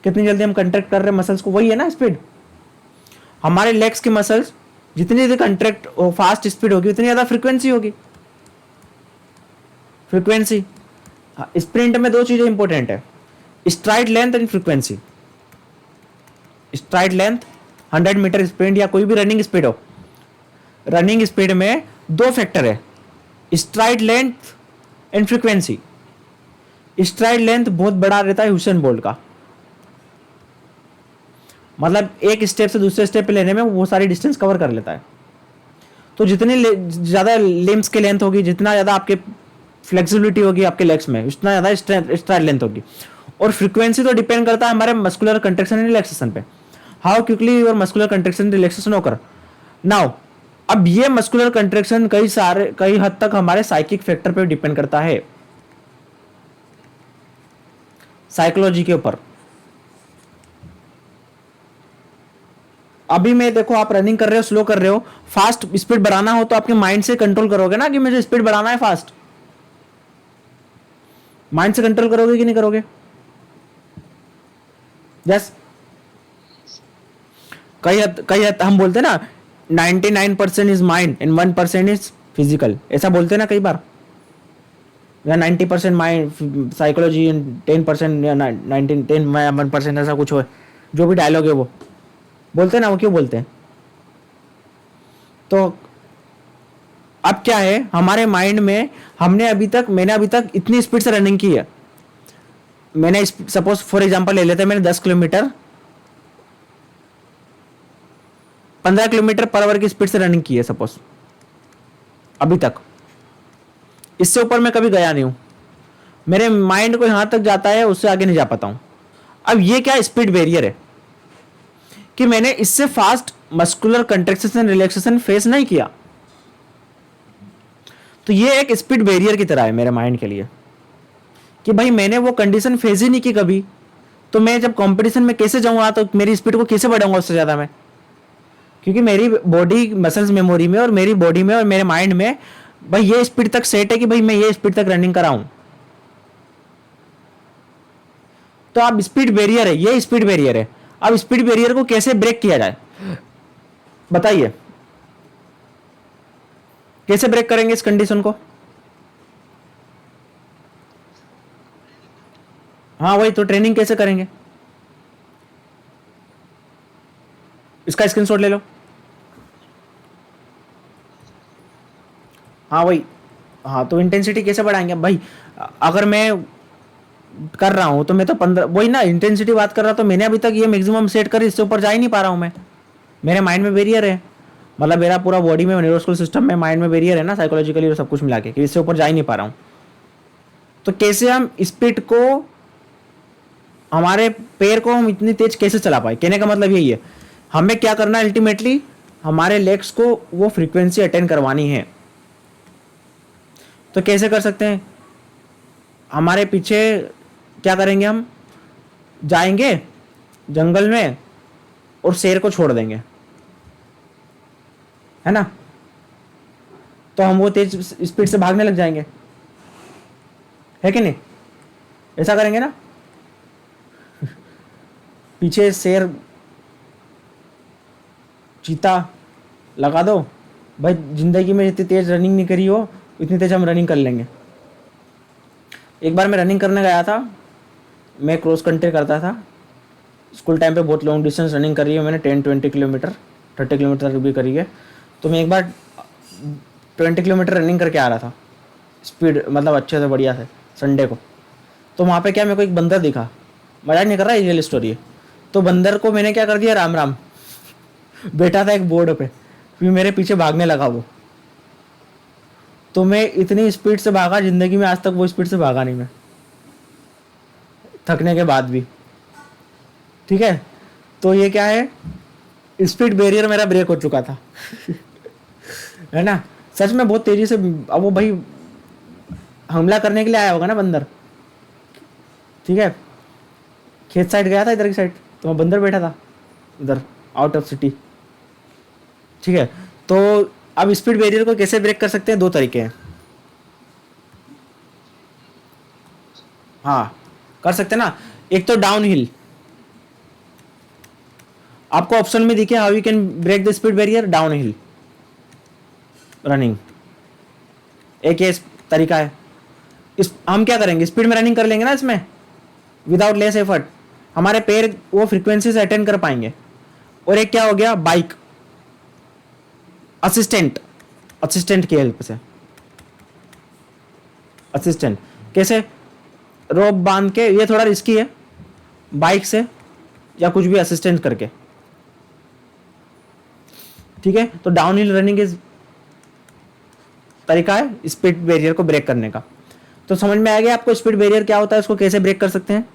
कितनी जल्दी हम कंट्रैक्ट कर रहे हैं मसल्स को, वही है ना स्पीड। हमारे लेग्स के मसल्स जितनी ज़्यादा कंट्रैक्ट फास्ट स्पीड होगी उतनी ज़्यादा फ्रीक्वेंसी होगी। फ्रीक्वेंसी, स्प्रिंट में दो चीज़ें इंपॉर्टेंट है, stride length and frequency. Stride length 100 meter sprint या कोई भी रनिंग स्पीड हो, रनिंग स्पीड में दो फैक्टर है, stride length and frequency. Stride length बहुत बड़ा रहता है हुसैन बोल्ट का, मतलब एक स्टेप से दूसरे स्टेप पे लेने में वो सारी डिस्टेंस कवर कर लेता है। तो जितनी ज़्यादा लिम्स की लेंथ होगी, जितना ज़्यादा आपके फ्लेक्सिबिलिटी होगी आपके लेग्स में, उतना ज़्यादा स्ट्राइड लेंथ होगी। और फ्रीक्वेंसी तो डिपेंड करता है हमारे मस्कुलर कंट्रैक्शन एंड रिलैक्सेशन पे, how quickly your muscular contraction relaxation होकर। नाउ अब ये मस्कुलर कंट्रैक्शन कई हद तक हमारे साइकिक फैक्टर पे डिपेंड करता है, साइकोलॉजी के ऊपर। अभी मैं देखो, आप रनिंग कर रहे हो, स्लो कर रहे हो, फास्ट स्पीड बढ़ाना हो तो आपके माइंड से कंट्रोल करोगे ना कि मुझे स्पीड बढ़ाना है फास्ट, माइंड से कंट्रोल करोगे कि नहीं करोगे? यस। कई हद हम बोलते हैं ना 99% is mind and 1% is physical, ऐसा बोलते हैं ना कई बार, या 90% माइंड साइकोलॉजी एंड 10% या 1% ऐसा कुछ हो, जो भी डायलॉग है वो बोलते हैं ना, वो क्यों बोलते हैं? तो अब क्या है हमारे माइंड में, मैंने अभी तक इतनी स्पीड से रनिंग की है, मैंने सपोज फॉर एग्जांपल ले लेते हैं, मैंने 10 किलोमीटर 15 किलोमीटर पर आवर की स्पीड से रनिंग की है सपोज अभी तक, इससे ऊपर मैं कभी गया नहीं हूं, मेरे माइंड को यहां तक जाता है, उससे आगे नहीं जा पाता हूं। अब ये क्या स्पीड बैरियर है कि मैंने इससे fast muscular contraction relaxation face नहीं किया, तो ये एक स्पीड बैरियर की तरह है मेरे माइंड के लिए कि भाई मैंने वो कंडीशन फेस ही नहीं की कभी, तो मैं जब कंपटीशन में कैसे जाऊंगा, तो मेरी स्पीड को कैसे बढ़ाऊंगा उससे ज़्यादा मैं, क्योंकि मेरी बॉडी मसल्स मेमोरी में और मेरी बॉडी में और मेरे माइंड में भाई ये स्पीड तक सेट है कि भाई मैं ये स्पीड तक रनिंग कराऊं। तो अब स्पीड बैरियर है, ये स्पीड बैरियर है। अब स्पीड बैरियर को कैसे ब्रेक किया जाए बताइए, कैसे ब्रेक करेंगे इस कंडीशन को? हाँ वही तो, ट्रेनिंग कैसे करेंगे, इसका स्क्रीनशॉट ले लो। हाँ वही, हाँ तो इंटेंसिटी कैसे बढ़ाएंगे भाई? अगर मैं कर रहा हूं तो मैं तो 15, वही ना इंटेंसिटी बात कर रहा, तो मैंने अभी तक ये मैक्सिमम सेट कर, इससे ऊपर जा ही नहीं पा रहा हूं मैं, मेरे माइंड में बैरियर है, मतलब मेरा पूरा बॉडी में न्यूरोस्कुलर सिस्टम में माइंड में बैरियर है ना, साइकोलॉजिकली और सब कुछ मिला के, कि इससे ऊपर जा ही नहीं पा रहा हूं। तो कैसे हम स्पीड को, हमारे पैर को हम इतनी तेज कैसे चला पाए, कहने का मतलब यही है, हमें क्या करना है अल्टीमेटली, हमारे लेग्स को वो फ्रीक्वेंसी अटेंड करवानी है। तो कैसे कर सकते हैं? हमारे पीछे क्या करेंगे हम, जाएंगे जंगल में और शेर को छोड़ देंगे, है ना, तो हम वो तेज स्पीड से भागने लग जाएंगे, है कि नहीं? ऐसा करेंगे ना? पीछे शेर चीता लगा दो, भाई जिंदगी में जितनी तेज रनिंग नहीं करी हो इतनी तेज हम रनिंग कर लेंगे। एक बार मैं रनिंग करने गया था, मैं क्रॉस कंट्री करता था स्कूल टाइम पे, बहुत लॉन्ग डिस्टेंस रनिंग करी है मैंने, 10-20 किलोमीटर, 30 किलोमीटर तक भी करी है। तो मैं एक बार 20 किलोमीटर रनिंग करके आ रहा था, स्पीड मतलब अच्छे से बढ़िया से, संडे को। तो वहाँ पे क्या, मेरे को एक बंदर दिखा, मजाक नहीं कर रहा, रियल स्टोरी है। तो बंदर को मैंने क्या कर दिया, राम राम, बैठा था एक बोर्ड पे, फिर मेरे पीछे भागने लगा वो। तो मैं इतनी स्पीड से भागा, जिंदगी में आज तक वो स्पीड से भागा नहीं मैं, थकने के बाद भी। ठीक है, तो ये क्या है, स्पीड बैरियर मेरा ब्रेक हो चुका था। है ना, सच में बहुत तेजी से। अब वो भाई हमला करने के लिए आया होगा ना बंदर, ठीक है, खेत साइड गया था इधर की साइड, तो वहाँ बंदर बैठा था इधर आउट ऑफ सिटी। ठीक है, तो अब स्पीड बैरियर को कैसे ब्रेक कर सकते हैं, दो तरीके हैं। हाँ, कर सकते हैं ना। एक तो डाउन हिल, आपको ऑप्शन में दिखे how you can break the speed barrier, down hill running, एक ये तरीका है। इस हम क्या करेंगे, स्पीड में रनिंग कर लेंगे ना इसमें, विदाउट लेस एफर्ट, हमारे पैर वो फ्रीक्वेंसी से अटेंड कर पाएंगे। और एक क्या हो गया, बाइक असिस्टेंट, असिस्टेंट की हेल्प से। असिस्टेंट कैसे, रोप बांध के, ये थोड़ा रिस्की है, बाइक से या कुछ भी असिस्टेंट करके। ठीक है, तो डाउन हिल रनिंग इज तरीका है स्पीड बैरियर को ब्रेक करने का। तो समझ में आ गया आपको स्पीड बैरियर क्या होता है, उसको कैसे ब्रेक कर सकते हैं।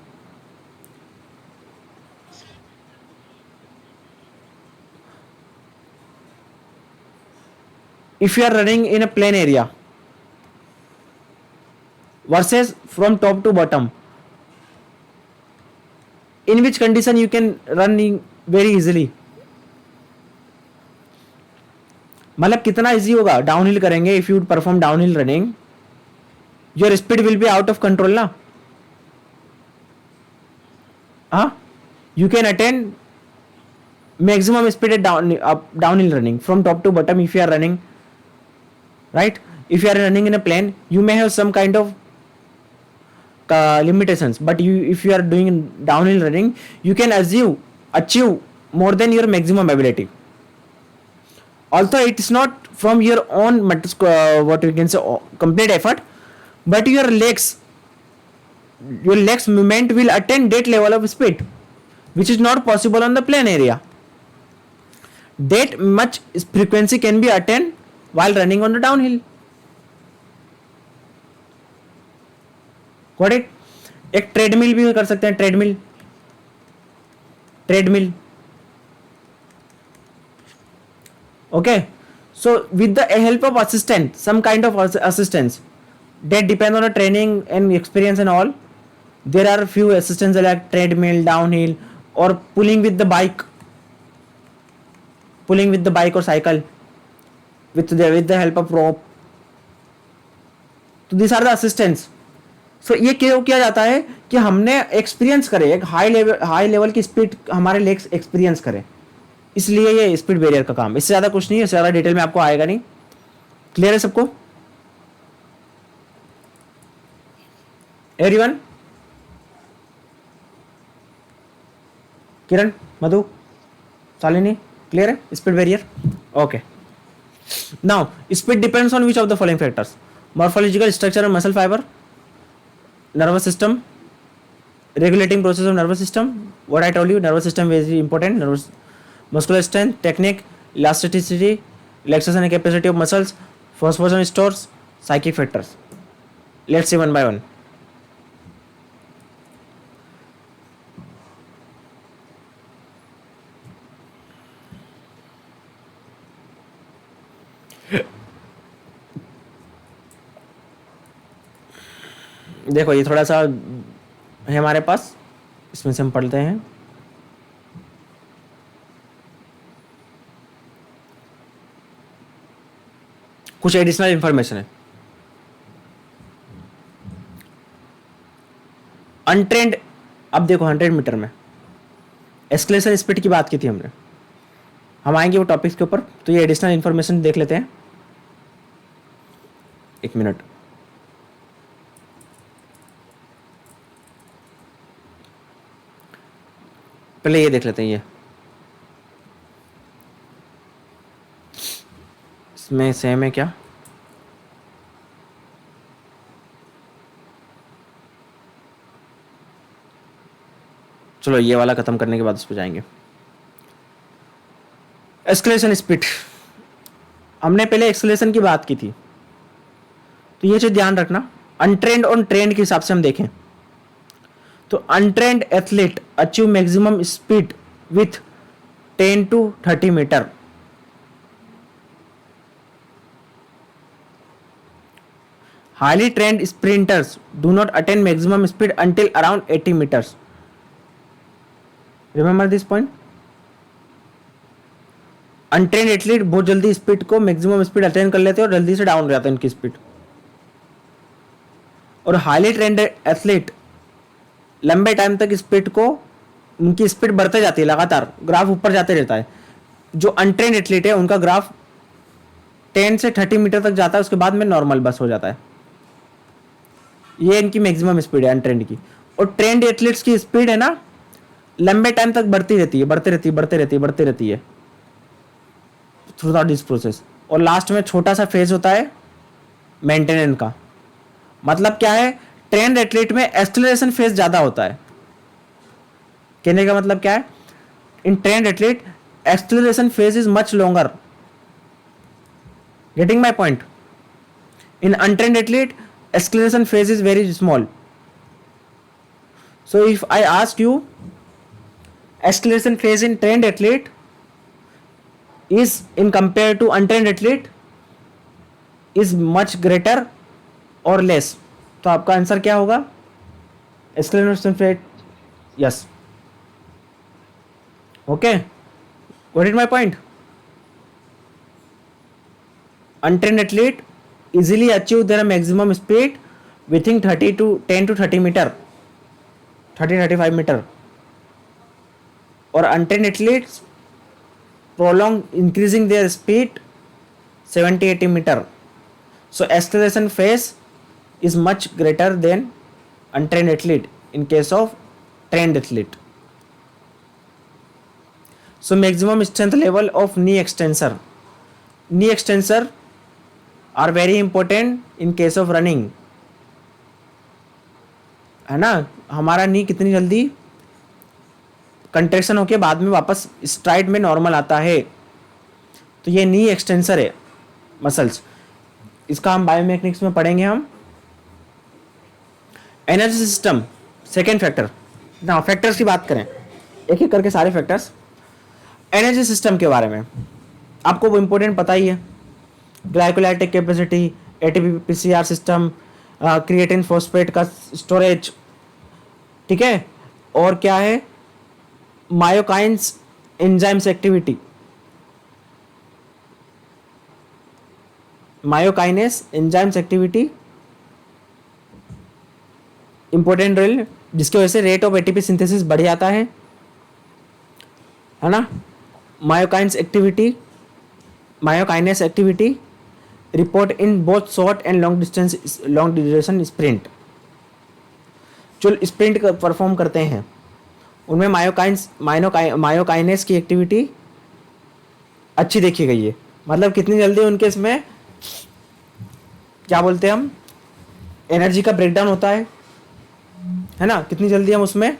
If you are running in a plain area versus from top to bottom, in which condition you can run very easily, मतलब कितना इजी होगा डाउन हिल करेंगे, if you perform down hill running your speed will be out of control ना। हाँ, you can attend maximum speed at downhill running from top to bottom if you are running, right? If you are running in a plane you may have some kind of limitations, but you if you are doing downhill running you can achieve more than your maximum ability. Although it is not from your own what you can say complete effort, but your legs movement will attain that level of speed which is not possible on the plane area. That much frequency can be attained while running on the downhill. Got it? एक ट्रेडमिल भी कर सकते हैं, treadmill, treadmill, okay. So with the help of assistant, some kind of assistance that depend on the training and experience and all, there are few assistants like treadmill, downhill, or pulling with the bike, pulling with the bike or cycle with the help of rope. तो these are the assistants. So ये क्यों किया जाता है कि हमने एक्सपीरियंस करे, एक हाई लेवल की स्पीड हमारे लेग्स एक्सपीरियंस करें, इसलिए ये स्पीड बैरियर का काम। इससे ज़्यादा कुछ नहीं है, इससे ज़्यादा डिटेल में आपको आएगा नहीं। क्लियर है सबको? एवरीवन? किरण, मधु, शालिनी, क्लियर है speed barrier? Okay. Now speed depends on which of the following factors, morphological structure of muscle fibre, nervous system, regulating process of nervous system, what I told you, nervous system is very important, nervous, muscular strength, technique, elasticity, relaxation and capacity of muscles, phosphorus stores, psychic factors. Let's see one by one. देखो ये थोड़ा सा है हमारे पास इसमें से हम पढ़ते हैं। कुछ एडिशनल इंफॉर्मेशन है। अनट्रेंड, अब देखो 100 मीटर में एस्केलेशन स्पीड की बात की थी हमने, हम आएंगे वो टॉपिक्स के ऊपर, तो ये एडिशनल इंफॉर्मेशन देख लेते हैं। एक मिनट, पहले ये देख लेते हैं। ये इसमें सेम है क्या? चलो ये वाला खत्म करने के बाद उस पर जाएंगे। एक्सलेशन स्पीड, हमने पहले एक्सलेशन की बात की थी, तो ये चीज ध्यान रखना। अनट्रेंड और ट्रेंड के हिसाब से हम देखें तो untrained athlete achieve maximum speed with 10 to 30 meter. Highly trained sprinters do not attain maximum speed until around 80 meters. Remember this point. Untrained athlete बहुत जल्दी स्पीड को मैक्सिमम स्पीड अटेन कर लेते हैं और जल्दी से डाउन हो जाता है उनकी स्पीड। और हाईली ट्रेंड एथलीट लंबे टाइम तक स्पीड को, उनकी स्पीड बढ़ते जाती है, लगातार ग्राफ ऊपर जाते रहता है। जो अनट्रेंड एथलीट है उनका ग्राफ 10 से 30 मीटर तक जाता है, उसके बाद में नॉर्मल बस हो जाता है। ये इनकी मैक्सिमम स्पीड है अनट्रेंड की। और ट्रेंड एथलीट्स की स्पीड है ना, लंबे टाइम तक बढ़ती रहती है, बढ़ती रहती है थ्रू आउट दिस प्रोसेस। और लास्ट में छोटा सा फेज होता है मेंटेनेंस का। मतलब क्या है, ट्रेंड एथलीट में एक्सेलरेशन फेज ज्यादा होता है। कहने का मतलब क्या है, इन trend athlete acceleration phase is much longer. Getting my point? In untrained athlete acceleration phase is very small. So if I ask you, acceleration phase in trained athlete is in compared to untrained athlete is much greater or less, तो आपका आंसर क्या होगा? acceleration phase, yes. Okay, got it my point? Untrained athlete easily achieve their maximum speed within 30 to 10 to 30 meter, 30-35 meter. और untrained athletes prolong increasing their speed 70-80 meter. So acceleration phase is much greater than untrained athlete in case of trained athlete. So maximum strength level of knee extensor. Knee extensor are very important in case of running, है ना। हमारा नी कितनी जल्दी कंट्रेक्शन होके बाद में वापस स्ट्राइड में नॉर्मल आता है, तो ये नी एक्सटेंसर है मसल्स। इसका हम बायोमेकेनिक्स में पढ़ेंगे हम। Energy system, second factor. ना फैक्टर्स की बात करें एक एक करके सारे फैक्टर्स। एनर्जी सिस्टम के बारे में आपको वो इंपॉर्टेंट पता ही है, glycolytic capacity, ATP PCR system, creatine phosphate का स्टोरेज, ठीक है। और क्या है, myokines enzymes activity, myokinase enzymes activity important role, जिसकी वजह से रेट ऑफ एटीपी सिंथेसिस बढ़ जाता है ना। Myokines activity, myokinase activity report in both short and long duration sprint. जो स्प्रिंट परफॉर्म करते हैं उनमें मायोकाइनेस की एक्टिविटी अच्छी देखी गई है। मतलब कितनी जल्दी उनके इसमें क्या बोलते हैं हम, एनर्जी का ब्रेकडाउन होता है ना। कितनी जल्दी हम उसमें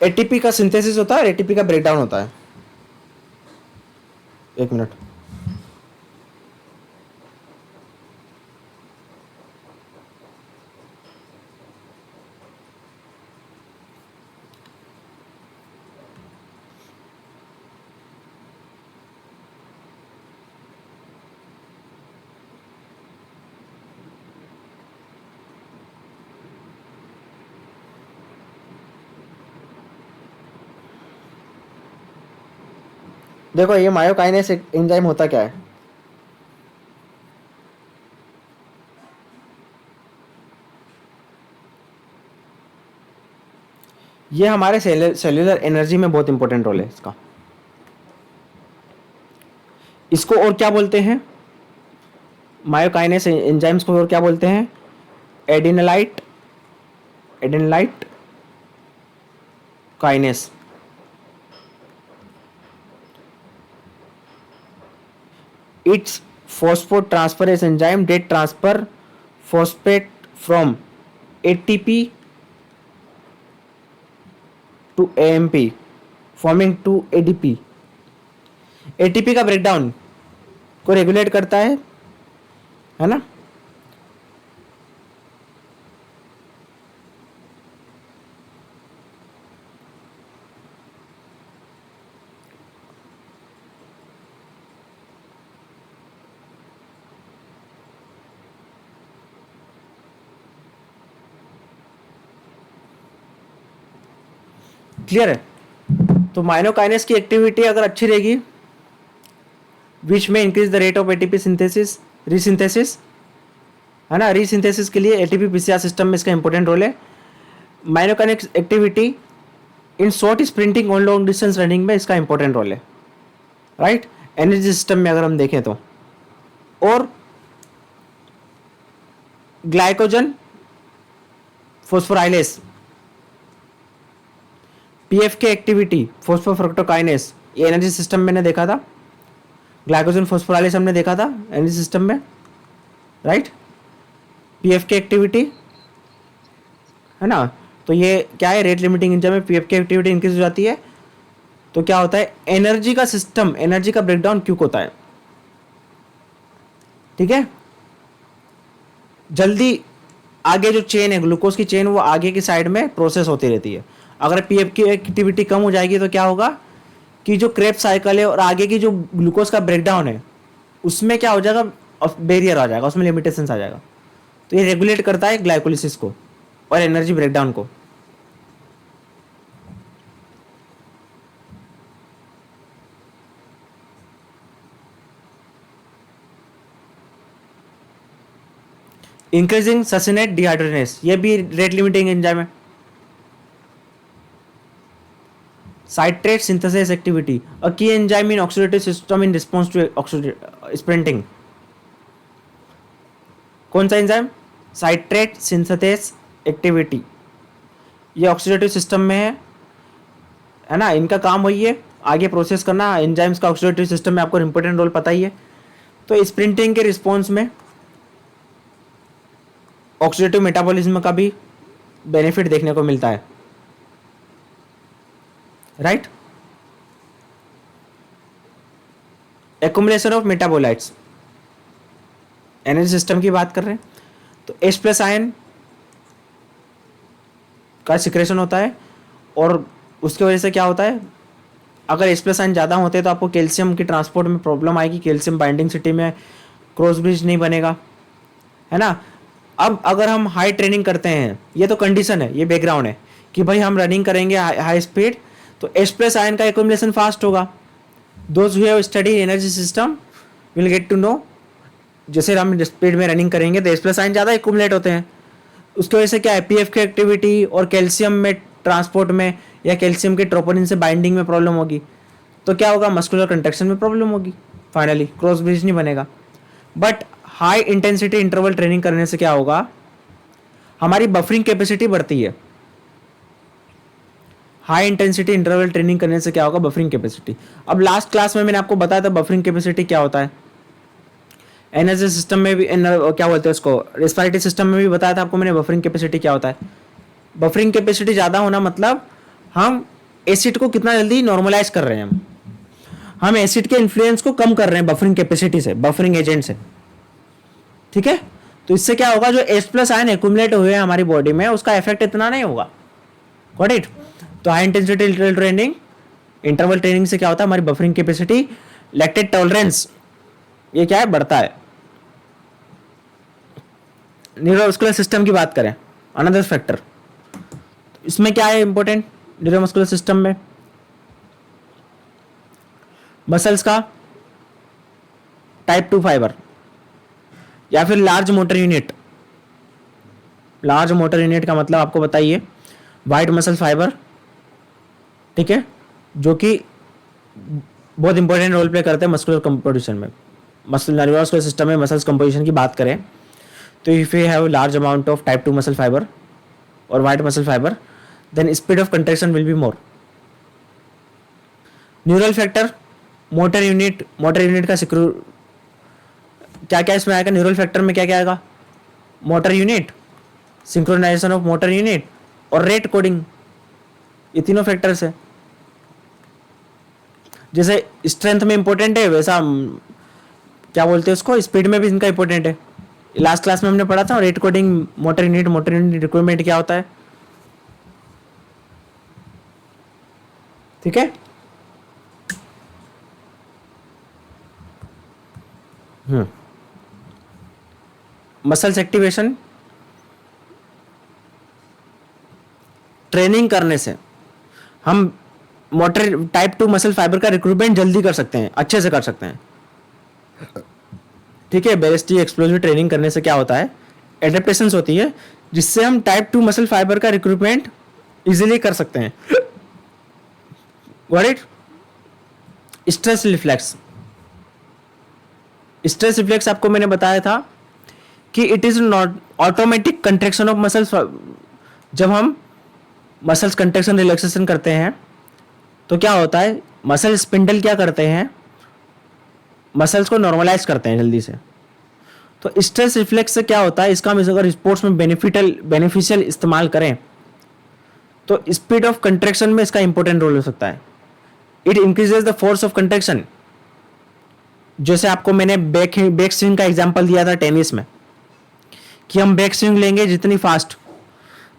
एटीपी का सिंथेसिस होता है, एटीपी का ब्रेकडाउन होता है। एक मिनट, देखो ये मायोकाइनेस एंजाइम होता क्या है, ये हमारे सेल्यूलर एनर्जी में बहुत इंपॉर्टेंट रोल है इसका। इसको और क्या बोलते हैं, मायोकाइनेस एंजाइम्स को और क्या बोलते हैं, adenylate adenylate kinase. It's phosphotransferase enzyme that transfer phosphate from ATP to AMP forming to ADP। ATP का ब्रेकडाउन को रेगुलेट करता है ना। क्लियर है। तो माइनोकाइनेस की एक्टिविटी अगर अच्छी रहेगी, विच में increase the rate of ATP synthesis, resynthesis, है ना। रीसिंथेसिस के लिए एटीपी पीसीआर सिस्टम में इसका इंपॉर्टेंट रोल है। माइनोकाइनेस एक्टिविटी इन शॉर्ट स्प्रिंटिंग और लॉन्ग डिस्टेंस रनिंग में इसका इंपॉर्टेंट रोल है, राइट। एनर्जी सिस्टम में अगर हम देखें तो, और ग्लाइकोजन फॉस्फोराइलेस, पीएफके एक्टिविटी फॉस्फोफ्रक्टोकाइनेस, ये एनर्जी सिस्टम में देखा था। ग्लाइकोजन फॉस्फोराइलेस हमने देखा था एनर्जी सिस्टम में, राइट। पीएफके एक्टिविटी, है ना। तो ये क्या है, रेट लिमिटिंग एंजाइम में पीएफके एक्टिविटी इंक्रीज हो जाती है, तो क्या होता है, एनर्जी का सिस्टम, एनर्जी का ब्रेकडाउन क्यों होता है, ठीक है। जल्दी आगे जो चेन है, ग्लूकोज की चेन, वो आगे की साइड में प्रोसेस होती रहती है। अगर पीएफ की एक्टिविटी कम हो जाएगी तो क्या होगा कि जो क्रेब्स साइकिल है और आगे की जो ग्लूकोज का ब्रेकडाउन है उसमें क्या हो जाएगा, बैरियर आ जाएगा, उसमें लिमिटेशंस आ जाएगा। तो ये रेगुलेट करता है ग्लाइकोलिसिस को और एनर्जी ब्रेकडाउन को। इंक्रीजिंग ससिनेट डिहाइड्रोजनेस, ये भी रेट लिमिटिंग एंजाइम है। Citrate synthesis activity, a key enzyme in oxidative system in response to sprinting. कौन सा एंजाइम, साइट्रेट सिंथेसिस एक्टिविटी, ये ऑक्सीडेटिव सिस्टम में है ना। इनका काम वही है आगे प्रोसेस करना एंजाइम्स का ऑक्सीडेटिव सिस्टम में, आपको इंपॉर्टेंट रोल पता ही है। तो स्प्रिंटिंग के रिस्पॉन्स में ऑक्सीडेटिव मेटाबॉलिज्म का भी बेनिफिट देखने को मिलता है, right. Accumulation of metabolites, energy system की बात कर रहे हैं, तो H प्लस आयन का सिक्रेशन होता है, और उसकी वजह से क्या होता है, अगर H प्लस आयन ज़्यादा होते हैं तो आपको कैल्शियम की ट्रांसपोर्ट में प्रॉब्लम आएगी, कैल्शियम बाइंडिंग सिटी में क्रॉस ब्रिज नहीं बनेगा, है ना। अब अगर हम हाई ट्रेनिंग करते हैं, ये तो कंडीशन है, ये बैकग्राउंड है कि भाई हम रनिंग करेंगे हाई स्पीड, तो H प्लस आयन का एक्युमुलेशन फास्ट होगा। Those who have study energy system will get to know, जैसे हम स्पीड में रनिंग करेंगे तो H प्लस आयन ज़्यादा एक्युमुलेट होते हैं। उसकी वजह से क्या है, पीएफ की एक्टिविटी और कैल्शियम में ट्रांसपोर्ट में या कैल्शियम के ट्रोपोनिन से बाइंडिंग में प्रॉब्लम होगी, तो क्या होगा, मस्कुलर कंट्रैक्शन में प्रॉब्लम होगी, फाइनली क्रॉस ब्रिज नहीं बनेगा। But high intensity interval training करने से क्या होगा, हमारी बफरिंग कैपेसिटी बढ़ती है। हाई इंटेंसिटी इंटरवल ट्रेनिंग करने से क्या होगा, बफरिंग कैपेसिटी। अब लास्ट क्लास में मैंने आपको बताया था बफरिंग कैपेसिटी क्या होता है, एनर्जी सिस्टम में भी क्या बोलते हैं उसको, रेस्पिरेटरी सिस्टम में भी बताया था आपको मैंने बफरिंग कैपेसिटी क्या होता है। बफरिंग कैपेसिटी ज़्यादा होना मतलब हम एसिड को कितना जल्दी नॉर्मलाइज कर रहे हैं, हम एसिड के इन्फ्लुएंस को कम कर रहे हैं बफरिंग कैपेसिटी से, बफरिंग एजेंट से, ठीक है। तो इससे क्या होगा, जो H प्लस आयन एक्युमुलेट हुए हैं हमारी बॉडी में उसका इफेक्ट इतना नहीं होगा, गॉट इट। तो हाई इंटेंसिटी इंटरवल ट्रेनिंग से क्या होता है, हमारी बफरिंग कैपेसिटी, लैक्टेट टॉलरेंस, ये क्या है, बढ़ता है। न्यूरोमस्कुलर सिस्टम की बात करें, अनदर फैक्टर, इसमें क्या है इंपॉर्टेंट न्यूरोमस्कुलर सिस्टम में, मसल्स का टाइप 2 फाइबर, या फिर large motor unit. Large motor unit का मतलब आपको बताइए, वाइड मसल फाइबर, ठीक है, जो कि बहुत इंपॉर्टेंट रोल प्ले करते हैं मस्कुलर कंपोजिशन में। मसल नर्वस सिस्टम में मसल्स कंपोजिशन की बात करें तो if you have large amount of type 2 muscle fibre और wide muscle fibre, then speed of contraction will be more. Neural factor, motor unit, motor unit का सिक्रू क्या क्या इसमें आएगा, न्यूरल फैक्टर में क्या क्या आएगा, motor unit, synchronization of motor unit और रेट कोडिंग, ये तीनों फैक्टर्स है। जैसे स्ट्रेंथ में इंपॉर्टेंट है, वैसा क्या बोलते हैं उसको, स्पीड में भी इनका इंपॉर्टेंट है। लास्ट क्लास में हमने पढ़ा था rate coding, motor unit requirement क्या होता है, ठीक है। मसल्स एक्टिवेशन, ट्रेनिंग करने से हम मोटर टाइप 2 मसल फाइबर का रिक्रूटमेंट जल्दी कर सकते हैं, अच्छे से कर सकते हैं, ठीक है। बैलिस्टिक एक्सप्लोजिव ट्रेनिंग करने से क्या होता है, एडेप्टेशंस होती है जिससे हम टाइप 2 मसल फाइबर का रिक्रूटमेंट इजीली कर सकते हैं। Got it. Stress reflex, stress reflex आपको मैंने बताया था कि it is not automatic contraction of muscles. जब हम मसल्स कंट्रैक्शन रिलैक्सेशन करते हैं तो क्या होता है, मसल स्पिंडल क्या करते हैं, मसल्स को नॉर्मलाइज करते हैं जल्दी से। तो स्ट्रेस रिफ्लेक्स से क्या होता है, इसका हम अगर स्पोर्ट्स में बेनिफिशियल इस्तेमाल करें तो स्पीड ऑफ कंट्रैक्शन में इसका इंपॉर्टेंट रोल हो सकता है। It increases the force of contraction. जैसे आपको मैंने बैक स्विंग का एग्जांपल दिया था टेनिस में, कि हम बैक स्विंग लेंगे जितनी फास्ट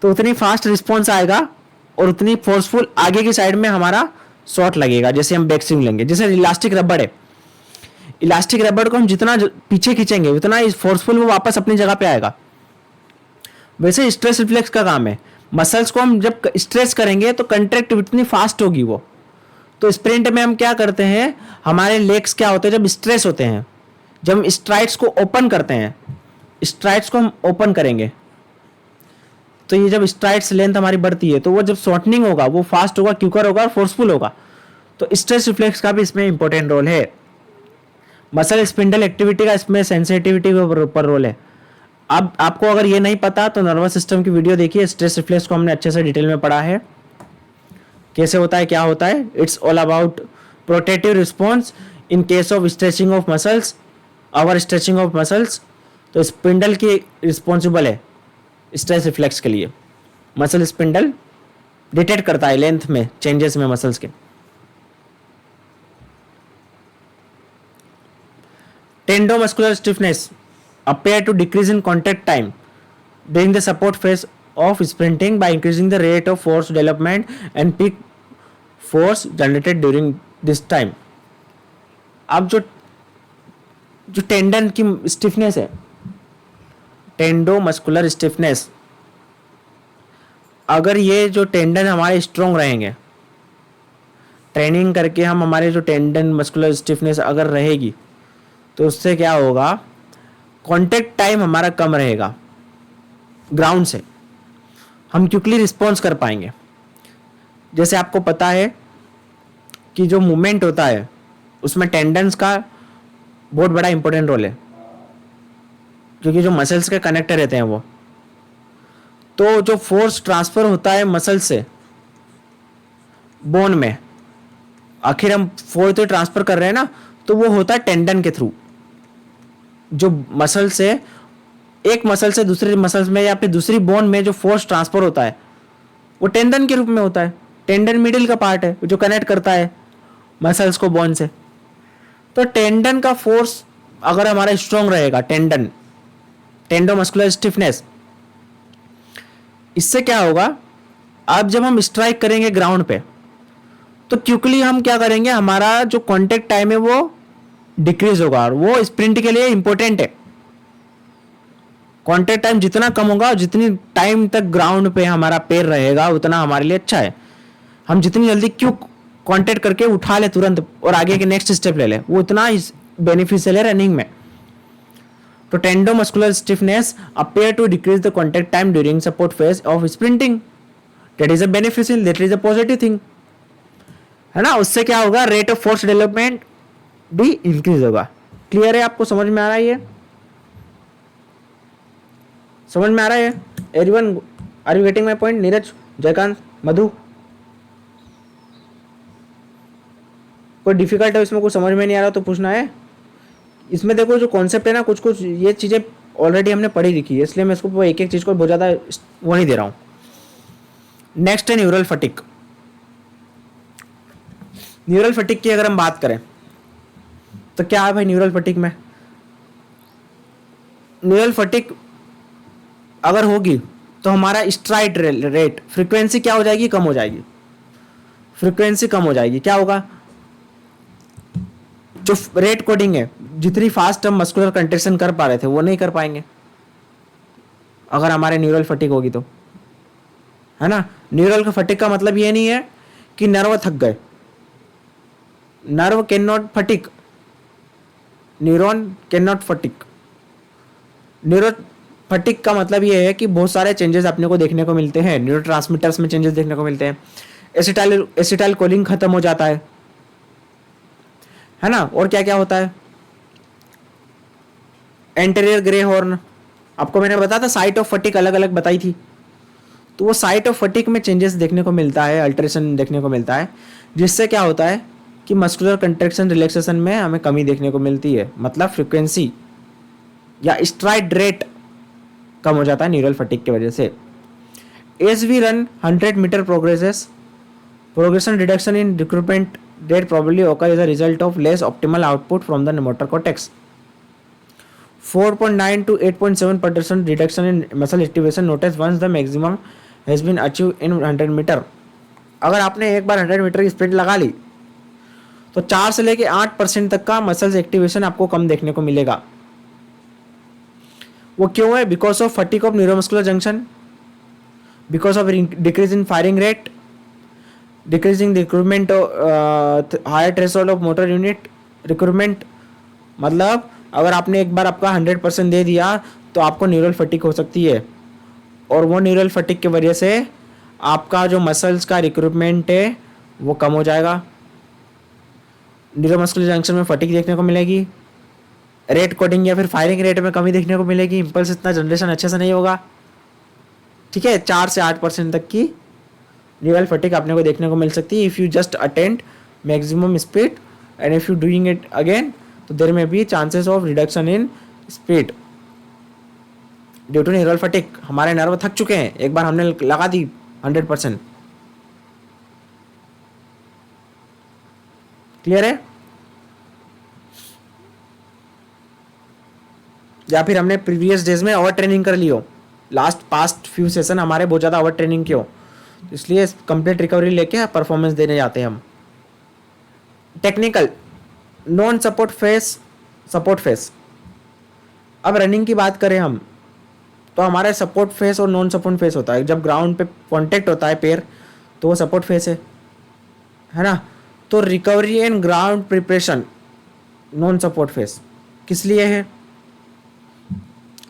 तो उतनी फास्ट रिस्पॉन्स आएगा और उतनी फोर्सफुल आगे की साइड में हमारा शॉट लगेगा। जैसे हम बैक स्विंग लेंगे, जैसे इलास्टिक रबड़ है, इलास्टिक रबड़ को हम जितना पीछे खींचेंगे उतना फोर्सफुल वो वापस अपनी जगह पे आएगा। वैसे स्ट्रेस रिफ्लेक्स का काम है, मसल्स को हम जब स्ट्रेस करेंगे तो कंट्रैक्ट इतनी फास्ट होगी वो। तो स्प्रिंट में हम क्या करते हैं, हमारे लेग्स क्या होते हैं जब स्ट्रेस होते हैं, जब हम स्ट्राइड्स को ओपन करते हैं, स्ट्राइड्स को हम ओपन करेंगे तो ये जब स्ट्राइड्स लेंथ हमारी बढ़ती है तो वो जब शॉर्टनिंग होगा वो फास्ट होगा, क्यूकर होगा और फोर्सफुल होगा। तो स्ट्रेस रिफ्लेक्स का भी इसमें इंपॉर्टेंट रोल है। मसल स्पिंडल एक्टिविटी का इसमें सेंसिटिविटी पर रोल है। अब आपको अगर ये नहीं पता तो नर्वस सिस्टम की वीडियो देखिए, स्ट्रेस रिफ्लेक्स को हमने अच्छे से डिटेल में पढ़ा है, कैसे होता है क्या होता है। It's all about protective response in case of stretching of muscles, over stretching of muscles. तो स्पिंडल की रिस्पॉन्सिबल है स्ट्रेस रिफ्लेक्स के लिए। मसल स्पिंडल डिटेक्ट करता है लेंथ में चेंजेस में मसल्स के। टेंडोमस्कुलर stiffness appear to decrease in contact time during the support phase of sprinting by increasing the rate of force development and peak force generated during this time। अब जो टेंडन की स्टिफनेस है, टेंडोमस्कुलर स्टिफनेस, अगर ये जो टेंडन हमारे स्ट्रॉन्ग रहेंगे, ट्रेनिंग करके हम हमारे जो टेंडन मस्कुलर स्टिफनेस अगर रहेगी तो उससे क्या होगा, कॉन्टेक्ट टाइम हमारा कम रहेगा ग्राउंड से, हम क्विकली रिस्पॉन्स कर पाएंगे। जैसे आपको पता है कि जो मूवमेंट होता है उसमें टेंडन्स का बहुत बड़ा इंपॉर्टेंट रोल है, क्योंकि जो मसल्स के कनेक्टर रहते हैं वो, तो जो फोर्स ट्रांसफर होता है मसल से बोन में, आखिर हम फोर्स तो ट्रांसफर कर रहे हैं ना, तो वो होता है टेंडन के थ्रू। जो मसल से एक मसल से दूसरे मसल्स में या फिर दूसरी बोन में जो फोर्स ट्रांसफर होता है वो टेंडन के रूप में होता है। टेंडन मिडिल का पार्ट है जो कनेक्ट करता है मसल्स को बोन से। तो टेंडन का फोर्स अगर हमारा स्ट्रॉन्ग रहेगा, टेंडोमस्कुलर स्टिफनेस, इससे क्या होगा, अब जब हम स्ट्राइक करेंगे ग्राउंड पे तो क्विकली हम क्या करेंगे, हमारा जो कांटेक्ट टाइम है वो डिक्रीज होगा, और वो स्प्रिंट के लिए इंपॉर्टेंट है। कांटेक्ट टाइम जितना कम होगा, जितनी टाइम तक ग्राउंड पे हमारा पैर रहेगा उतना हमारे लिए अच्छा है। हम जितनी जल्दी क्विक कांटेक्ट करके उठा ले तुरंत और आगे के नेक्स्ट स्टेप ले ले, वो इतना बेनिफिशियल है रनिंग में। तो टेंडोमस्कुलर stiffness appear to decrease the contact time during support phase of sprinting. That is a beneficial, that is a positive thing, है ना। उससे क्या होगा, रेट ऑफ फोर्स डेवलपमेंट भी इंक्रीज होगा। क्लियर है, आपको समझ में आ रहा है ये? समझ में आ रहा है everyone? Are you getting my point? Neeraj, Jaikant, Madhu, कोई डिफिकल्ट है इसमें, कुछ समझ में नहीं आ रहा तो पूछना है। इसमें देखो जो कॉन्सेप्ट है ना, कुछ कुछ ये चीज़ें ऑलरेडी हमने पढ़ी लिखी है, इसलिए मैं इसको एक एक चीज़ को बहुत ज़्यादा वो नहीं दे रहा हूँ। नेक्स्ट है न्यूरल फटिक। न्यूरल फटिक की अगर हम बात करें तो क्या है भाई न्यूरल फटिक में? न्यूरल फटिक अगर होगी तो हमारा स्ट्राइड रेट फ्रीक्वेंसी क्या हो जाएगी, कम हो जाएगी। फ्रीक्वेंसी कम हो जाएगी, क्या होगा, जो रेट कोडिंग है, जितनी फास्ट हम मस्कुलर कंट्रेक्शन कर पा रहे थे वो नहीं कर पाएंगे अगर हमारे न्यूरल फटिक होगी तो, है ना। न्यूरल फटिक का मतलब ये नहीं है कि नर्व थक गए, nerve can not fatigue, neuron can not fatigue. Neuro fatigue का मतलब ये है कि बहुत सारे चेंजेस अपने को देखने को मिलते हैं, न्यूरोट्रांसमीटर्स में चेंजेस देखने को मिलते हैं, एसिटाइल कोलिन खत्म हो जाता है ना। और क्या क्या होता है, एंटेरियर ग्रे हॉर्न, आपको मैंने बताया था साइट ऑफ फटिक अलग अलग बताई थी, तो वो साइट ऑफ फटिक में चेंजेस देखने को मिलता है, अल्ट्रेशन देखने को मिलता है, जिससे क्या होता है कि मस्कुलर कंट्रैक्शन रिलैक्सेशन में हमें कमी देखने को मिलती है, मतलब फ्रीक्वेंसी या स्ट्राइड रेट कम हो जाता है न्यूरल फटिक की वजह से। As we run 100 meter progression reduction in recruitment rate probably occur as a result of less optimal output from the motor cortex. 4.9 to 8.7% reduction in muscle activation noticed once the maximum has been achieved in 100 meter. अगर आपने एक बार 100 मीटर की स्पीड लगा ली तो 4 से लेके 8% तक का मसल्स एक्टिवेशन आपको कम देखने को मिलेगा। वो क्यों है? Because of fatigue of neuromuscular junction, because of decrease in firing rate, decreasing recruitment, higher threshold of motor unit recruitment. मतलब अगर आपने एक बार आपका 100% दे दिया तो आपको न्यूरल फटीग हो सकती है, और वो न्यूरल फटीग की वजह से आपका जो मसल्स का रिक्रूटमेंट है वो कम हो जाएगा, न्यूरोमस्कुलर जंक्शन में फटीग देखने को मिलेगी, रेट कोडिंग या फिर फायरिंग रेट में कमी देखने को मिलेगी, इंपल्स इतना जनरेशन अच्छे से नहीं होगा, ठीक है। 4 से 8% तक की न्यूरल फटीग अपने को देखने को मिल सकती है if you just attend maximum speed, and if you doing it again तो there may be chances of reduction in speed due to neural fatigue. हमारे नर्व थक चुके हैं, एक बार हमने लगा दी 100%। क्लियर है? या फिर हमने प्रीवियस डेज में ओवर ट्रेनिंग कर ली हो, पास्ट फ्यू सेशन हमारे बहुत ज़्यादा ओवर ट्रेनिंग की हो, इसलिए कंप्लीट रिकवरी लेके परफॉर्मेंस देने जाते हैं हम। Technical non support face. अब रनिंग की बात करें हम तो हमारे सपोर्ट फेस और नॉन सपोर्ट फेस होता है। जब ग्राउंड पे कांटेक्ट होता है पैर तो वो सपोर्ट फेस है ना। तो recovery and ground preparation non support face किस लिए है?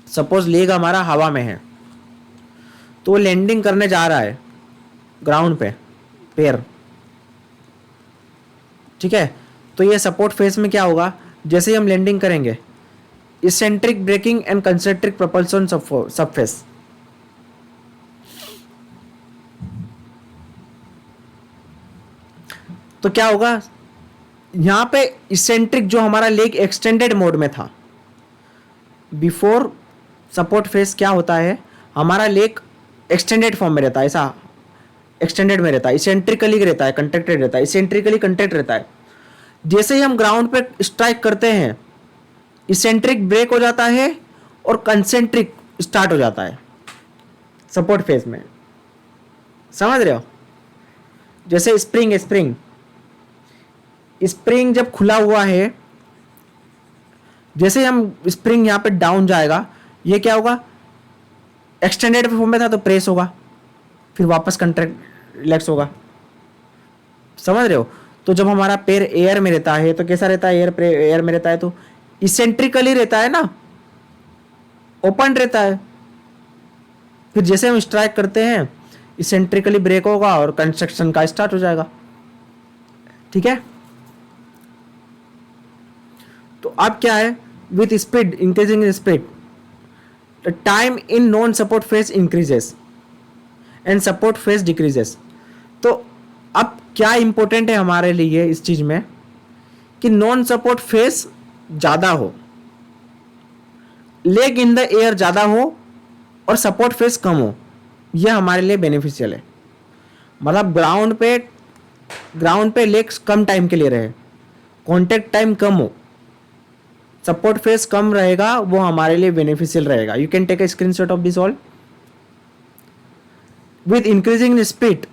सपोज लेग हमारा हवा में है तो वो लैंडिंग करने जा रहा है ग्राउंड पे पैर, ठीक है। तो ये सपोर्ट फेस में क्या होगा, जैसे ही हम लैंडिंग करेंगे eccentric braking and concentric propulsion subphase, तो क्या होगा यहां पे इसेंट्रिक जो हमारा लेग एक्सटेंडेड मोड में था, बिफोर सपोर्ट फेस क्या होता है, हमारा लेग एक्सटेंडेड फॉर्म में रहता है, ऐसा एक्सटेंडेड में रहता है, इसेंट्रिकली रहता है, कंट्रैक्टेड रहता है, इसेंट्रिकली कंट्रैक्ट रहता है। जैसे ही हम ग्राउंड पे स्ट्राइक करते हैं इसेंट्रिक ब्रेक हो जाता है और कंसेंट्रिक स्टार्ट हो जाता है सपोर्ट फेस में, समझ रहे हो? जैसे स्प्रिंग जब खुला हुआ है, जैसे हम स्प्रिंग यहाँ पे डाउन जाएगा, ये क्या होगा, एक्सटेंडेड फॉर्म में था तो प्रेस होगा, फिर वापस कंट्रैक्ट रिलैक्स होगा, समझ रहे हो? तो जब हमारा पैर एयर में रहता है तो कैसा रहता है, एयर में रहता है तो इसेंट्रिकली रहता है ना, ओपन रहता है। फिर जैसे हम स्ट्राइक करते हैं इसेंट्रिकली ब्रेक होगा और कंस्ट्रक्शन का स्टार्ट हो जाएगा। ठीक है, तो अब क्या है, with speed increasing in speed the time in non support phase increases and support phase decreases. तो अब क्या इंपॉर्टेंट है हमारे लिए इस चीज में कि नॉन सपोर्ट फेज ज्यादा हो, लेग इन द एयर ज्यादा हो और सपोर्ट फेज कम हो, यह हमारे लिए बेनिफिशियल है। मतलब ग्राउंड पे लेग्स कम टाइम के लिए रहे, कॉन्टेक्ट टाइम कम हो, सपोर्ट फेस कम रहेगा, वो हमारे लिए बेनिफिशियल रहेगा। You can take a screenshot of this all. With increasing in speed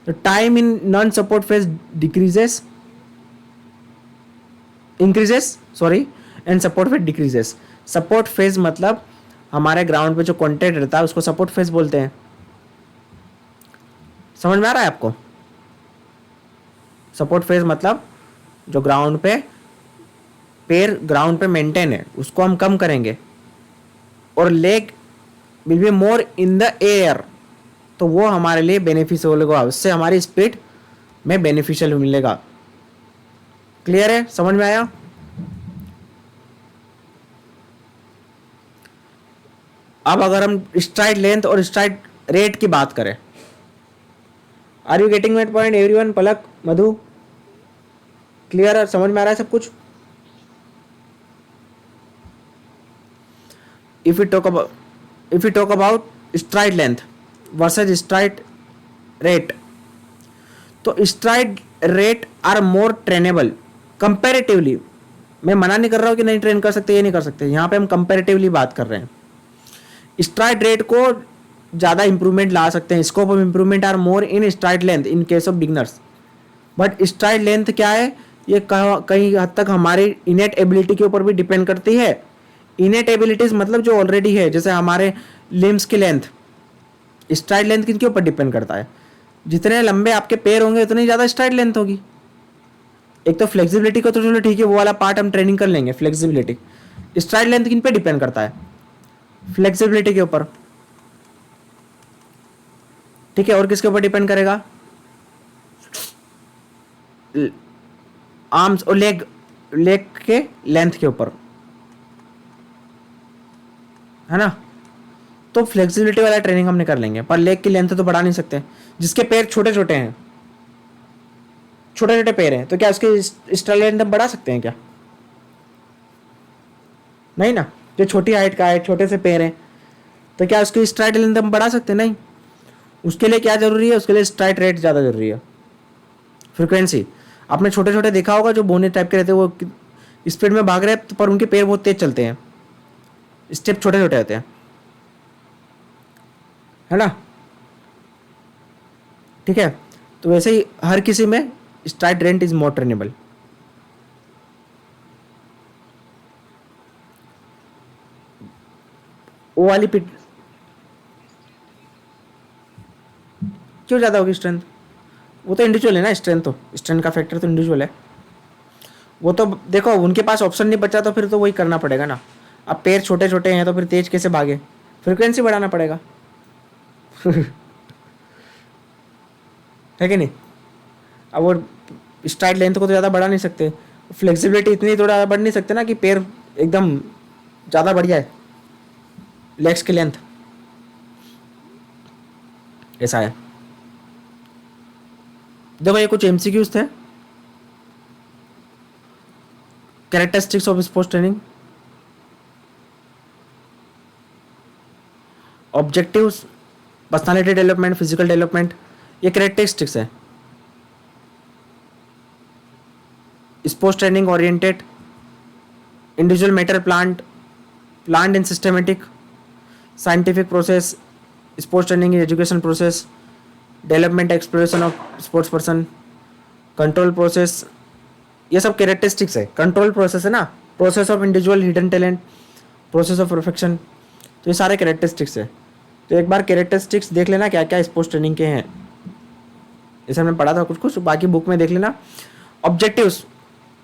the time in non support phase increases and support phase decreases. Support phase मतलब हमारे ग्राउंड पे जो कॉन्टेक्ट रहता है उसको सपोर्ट फेज बोलते हैं। समझ में आ रहा है आपको? सपोर्ट फेज मतलब जो ग्राउंड पे पैर ग्राउंड पे मेंटेन है उसको हम कम करेंगे, और leg will be more in the air, तो वो हमारे लिए बेनिफिशियल होगा, उससे हमारी स्पीड में बेनिफिशियल मिलेगा। क्लियर है, समझ में आया? अब अगर हम स्ट्राइड लेंथ और स्ट्राइड रेट की बात करें, are you getting my point everyone? Palak, Madhu, clear है, समझ में आ रहा है सब कुछ? if we talk about stride length versus stride rate, तो stride rate are more trainable comparatively। मैं मना नहीं कर रहा हूँ कि नहीं ट्रेन कर सकते, ये नहीं कर सकते, यहाँ पे हम कंपेरेटिवली बात कर रहे हैं। स्ट्राइड रेट को ज़्यादा इंप्रूवमेंट ला सकते हैं, scope of improvement are more in stride length in case of beginners. But stride length क्या है, ये कहीं हद तक हमारी इनेट एबिलिटी के ऊपर भी डिपेंड करती है। इनेट एबिलिटीज मतलब जो ऑलरेडी है, जैसे हमारे लिम्स की लेंथ। स्ट्राइड लेंथ किनके ऊपर डिपेंड करता है? जितने लंबे आपके पैर होंगे उतनी ज़्यादा स्ट्राइड लेंथ होगी। एक तो फ्लेक्सिबिलिटी को तो चलो ठीक है, वो वाला पार्ट हम ट्रेनिंग कर लेंगे, फ्लेक्सिबिलिटी। स्ट्राइड लेंथ किन पे डिपेंड करता है? फ्लेक्सिबिलिटी के ऊपर। ठीक है, और किसके ऊपर डिपेंड करेगा? आर्म्स और लेग के लेंथ के ऊपर, है ना? तो फ्लेक्सिबिलिटी वाला ट्रेनिंग हमने कर लेंगे, पर लेग की लेंथ तो बढ़ा नहीं सकते। जिसके पैर छोटे छोटे हैं, छोटे छोटे पैर हैं, तो क्या उसकी स्ट्राइड लेंथ हम बढ़ा सकते हैं क्या? नहीं ना। जो छोटी हाइट का है, छोटे से पैर हैं, तो क्या उसकी स्ट्राइड लेंथ हम बढ़ा सकते हैं? नहीं। उसके लिए क्या जरूरी है? उसके लिए स्ट्राइड रेट ज़्यादा जरूरी है। फ्रिक्वेंसी, आपने छोटे छोटे देखा होगा जो बोने टाइप के रहते हैं, वो स्पीड में भाग रहे हैं पर उनके पैर बहुत तेज चलते हैं, स्टेप छोटे छोटे होते हैं, है ना? ठीक है, तो वैसे ही हर किसी में STRIDE rate is more trainable. वो वाली पिट क्यों ज़्यादा होगी स्ट्रेंथ? वो तो इंडिविजुअल है ना, स्ट्रेंथ का फैक्टर तो इंडिविजुअल है। वो तो देखो, उनके पास ऑप्शन नहीं बचा तो फिर तो वही करना पड़ेगा ना। अब पैर छोटे छोटे हैं तो फिर तेज कैसे भागे? फ्रिक्वेंसी बढ़ाना पड़ेगा। है कि नहीं? अब वो स्ट्राइड लेंथ को तो ज़्यादा बढ़ा नहीं सकते, फ्लेक्सिबिलिटी इतनी तो ज़्यादा बढ़ नहीं सकते ना कि पैर एकदम ज़्यादा बढ़ जाए, लेग्स की लेंथ। ऐसा है। देखो ये कुछ एमसीक्यूज थे। Characteristics of sports training, objectives, personality development, physical development, ये कैरेक्टरिस्टिक्स है। Sports training oriented, individual matter planned in systematic, scientific process, sports training education process, development exploration of sports person, control process, ये सब कैरेक्टरिस्टिक्स है। कंट्रोल प्रोसेस है ना, process of individual hidden talent, process of perfection, तो ये सारे कैरेक्टरिस्टिक्स है। तो एक बार कैरेक्टरिस्टिक्स देख लेना क्या क्या स्पोर्ट्स ट्रेनिंग के हैं, जैसे हमने पढ़ा था कुछ कुछ, बाकी बुक में देख लेना। ऑब्जेक्टिव्स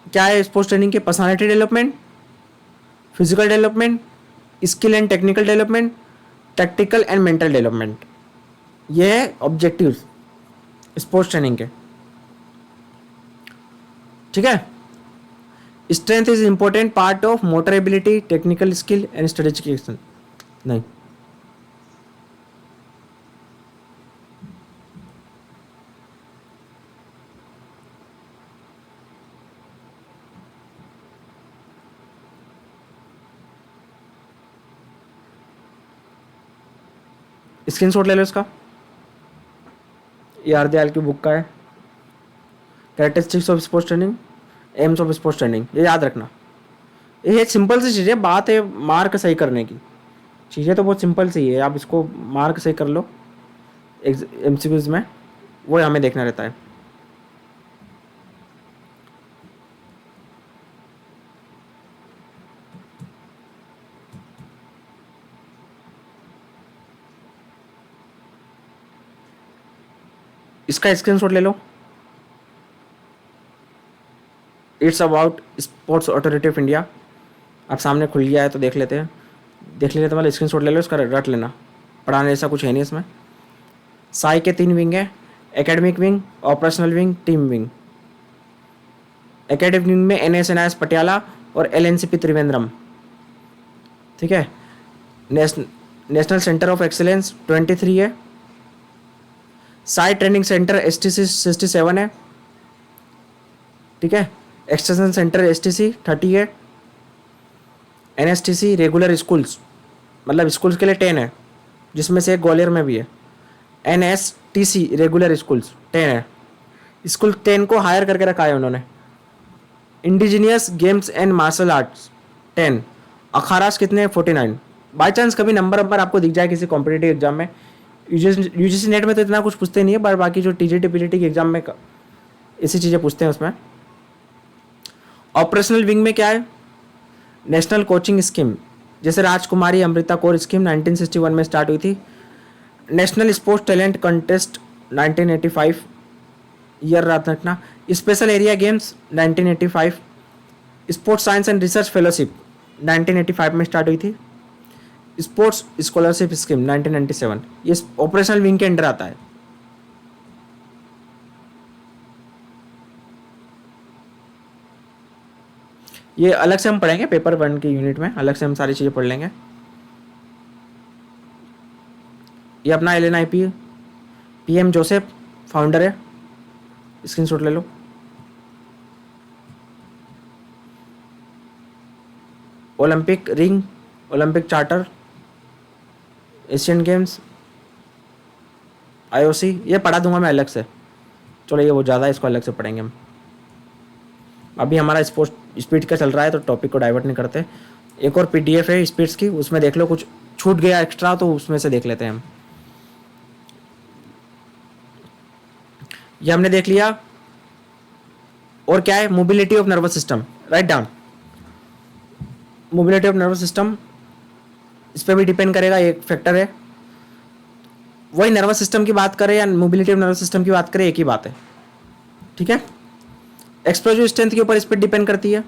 क्या है स्पोर्ट्स ट्रेनिंग के? Personality development, physical development, skill and technical development, tactical and mental development. ये है ऑब्जेक्टिव्स स्पोर्ट्स ट्रेनिंग के। ठीक है। Strength is important part of motor ability, technical skill and strategic action. नहीं, स्क्रीनशॉट ले लो इसका, ये आर की बुक का है, characteristics of sports training, AIIMS of sports training. ये याद रखना, ये एक सिंपल सी चीज़ है, बात है मार्क सही करने की। चीज़ें तो बहुत सिंपल सी है, आप इसको मार्क सही कर लो एमसीक्यूज में, वो हमें देखना रहता है। इसका स्क्रीनशॉट ले लो। It's about sports authority of India. आप सामने खुल गया है तो देख लेते हैं, देख लेते मतलब स्क्रीनशॉट ले लो, इसका रट लेना, पढ़ाने जैसा कुछ है नहीं इसमें। साई के 3 विंग है, academic wing, operational wing, team wing. Academic wing में NSNIS पटियाला और LNCP त्रिवेंद्रम। ठीक है। नेशनल सेंटर ऑफ एक्सीलेंस 23 है। साई ट्रेनिंग सेंटर STC 67 है। ठीक है। एक्सटेंशन सेंटर STC 30 है। NSTC रेगुलर स्कूल्स, मतलब स्कूल्स के लिए 10 है, जिसमें से एक ग्वालियर में भी है। NSTC रेगुलर स्कूल्स 10 है। स्कूल 10 को हायर करके रखा है उन्होंने। Indigenous games and martial arts 10। Akharas कितने? 49। बाई चांस कभी नंबर आपको दिख जाए किसी कॉम्पिटेटिव एग्जाम में, UGC नेट में तो इतना कुछ पूछते नहीं है, पर बाकी जो TGT PGT के एग्जाम में ऐसी चीज़ें पूछते हैं उसमें। ऑपरेशनल विंग में क्या है? नेशनल कोचिंग स्कीम, जैसे राजकुमारी अमृता कोर स्कीम 1961 में स्टार्ट हुई थी। National sports talent contest 1985 year याद रखना। Special area games 1985। Sports science and research fellowship 1985 में स्टार्ट हुई थी। स्पोर्ट्स स्कॉलरशिप स्कीम 1997, ये ऑपरेशनल विंग के अंडर आता है। ये अलग से हम पढ़ेंगे, पेपर 1 की यूनिट में अलग से हम सारी चीज़ें पढ़ लेंगे। ये अपना LNIP PM जोसेफ फाउंडर है, स्क्रीनशॉट ले लो। Olympic ring, Olympic charter, Asian games, IOC, ये पढ़ा दूंगा मैं अलग से। चलो ये वो ज़्यादा है, इसको अलग से पढ़ेंगे हम। अभी हमारा स्पोर्ट्स स्पीड का चल रहा है तो टॉपिक को डाइवर्ट नहीं करते। एक और PDF है स्पीड्स की, उसमें देख लो, कुछ छूट गया एक्स्ट्रा तो उसमें से देख लेते हैं हम। ये हमने देख लिया। और क्या है? Mobility of nervous system, write down. Mobility of nervous system, इस पर भी डिपेंड करेगा, एक फैक्टर है। वही नर्वस सिस्टम की बात करें या मोबिलिटी ऑफ नर्वस सिस्टम की बात करें, एक ही बात है। ठीक है। एक्सप्लोजिव स्ट्रेंथ के ऊपर स्पीड डिपेंड करती है।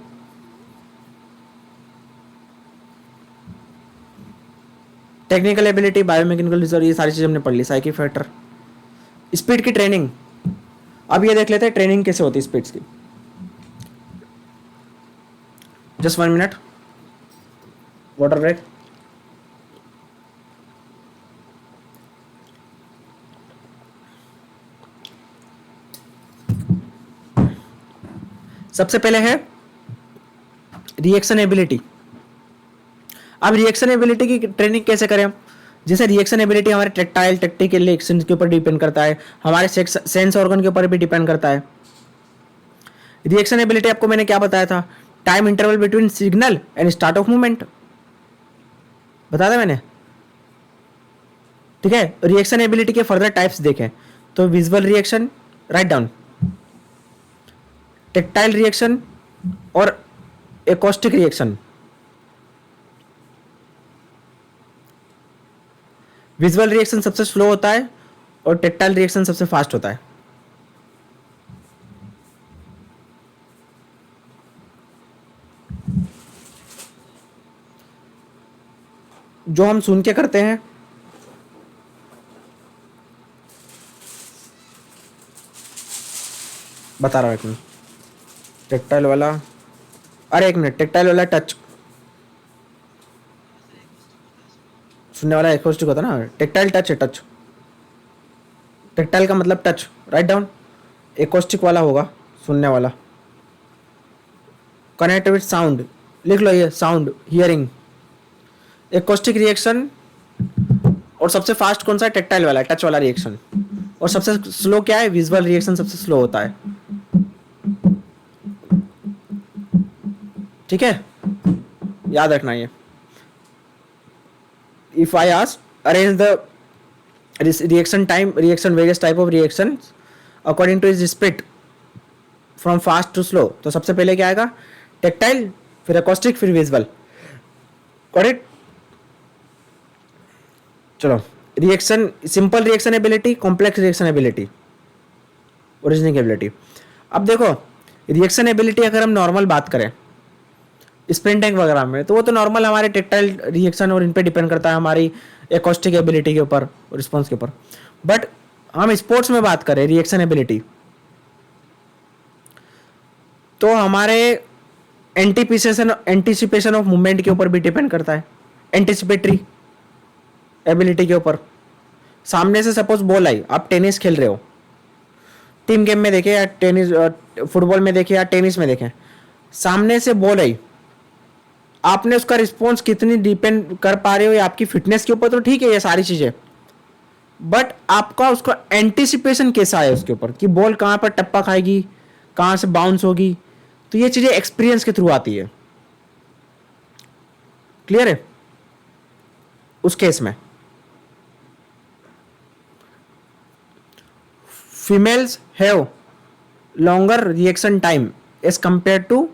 टेक्निकल एबिलिटी, बायोमैकेनिकल रिजर्व, ये सारी चीज़ हमने पढ़ ली। साइकिक फैक्टर, स्पीड की ट्रेनिंग। अब ये देख लेते हैं ट्रेनिंग कैसे होती है स्पीड्स की। Just 1 minute, water break. सबसे पहले है रिएक्शन एबिलिटी। अब रिएक्शन एबिलिटी की ट्रेनिंग कैसे करें हम? जैसे रिएक्शन एबिलिटी हमारे टैक्टिकल एक्शन के ऊपर डिपेंड करता है, हमारे सेंस ऑर्गन के ऊपर भी डिपेंड करता है। रिएक्शन एबिलिटी आपको मैंने क्या बताया था? Time interval between signal and start of movement बताया था मैंने। ठीक है। रिएक्शन एबिलिटी के फर्दर टाइप्स देखें तो visual reaction, write down, tactile reaction और एकॉस्टिक रिएक्शन। विजुअल रिएक्शन सबसे स्लो होता है और टेक्टाइल रिएक्शन सबसे फास्ट होता है। जो हम सुन के करते हैं, बता रहा हूँ एक मिनट। टेक्टाइल वाला, अरे एक मिनट, टेक्टाइल वाला टच, सुनने वाला एक्रोस्टिक होता है ना, टेक्टाइल टच है, टच, टेक्टाइल का मतलब टच, राइट डाउन। एकोस्टिक वाला होगा सुनने वाला, कनेक्ट विद साउंड, लिख लो ये साउंड, हियरिंग। एकोस्टिक रिएक्शन, और सबसे फास्ट कौन सा है? टेक्टाइल वाला, टच वाला रिएक्शन। और सबसे स्लो क्या है? विजुअल रिएक्शन सबसे स्लो होता है, ठीक है, याद रखना ये। If I ask arrange the reaction time, reaction, various type of reactions according to its split from fast to slow, तो सबसे पहले क्या आएगा? टेक्टाइल, फिर अकोस्टिक, फिर विजुअल, करेक्ट। चलो, reaction, simple reaction ability, complex reaction ability, orienting ability. अब देखो, रिएक्शन एबिलिटी अगर हम नॉर्मल बात करें स्प्रिंट टैंक वगैरह में, तो वो तो नॉर्मल हमारे टेक्टाइल रिएक्शन और इन पे डिपेंड करता है, हमारी एकॉस्टिक एबिलिटी के ऊपर, रिस्पॉन्स के ऊपर। बट हम स्पोर्ट्स में बात करें रिएक्शन एबिलिटी, तो हमारे एंटीसिपेशन ऑफ मूवमेंट के ऊपर भी डिपेंड करता है, एंटीसिपेटरी एबिलिटी के ऊपर। सामने से सपोज बॉल आई, आप टेनिस खेल रहे हो, टीम गेम में देखें या टेनिस, फुटबॉल में देखें या टेनिस में देखें, सामने से बॉल आई, आपने उसका रिस्पॉन्स कितनी डिपेंड कर पा रहे हो, या आपकी फिटनेस के ऊपर तो ठीक है ये सारी चीजें, बट आपका उसका एंटिसिपेशन कैसा है उसके ऊपर, कि बॉल कहाँ पर टप्पा खाएगी, कहाँ से बाउंस होगी, तो ये चीजें एक्सपीरियंस के थ्रू आती है। क्लियर है? उस केस में females have longer reaction time as compare to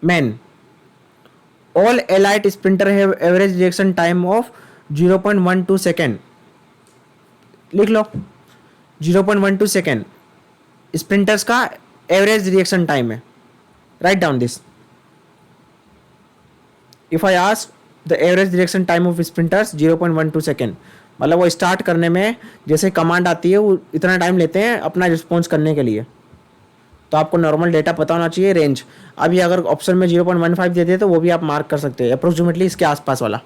man. All elite sprinter have average reaction time of 0.12 second, लिख लो 0.12 सेकेंड स्प्रिंटर्स का एवरेज रिएक्शन टाइम है, right down this. If I ask the average reaction time of sprinters 0.12 second, मतलब वो स्टार्ट करने में जैसे कमांड आती है वो इतना टाइम लेते हैं अपना रिस्पॉन्स करने के लिए, तो आपको नॉर्मल डेटा पता होना चाहिए, रेंज। अभी अगर ऑप्शन में 0.15 दे दे तो वो भी आप मार्क कर सकते हैं, अप्रोक्सीमेटली इसके आसपास वाला।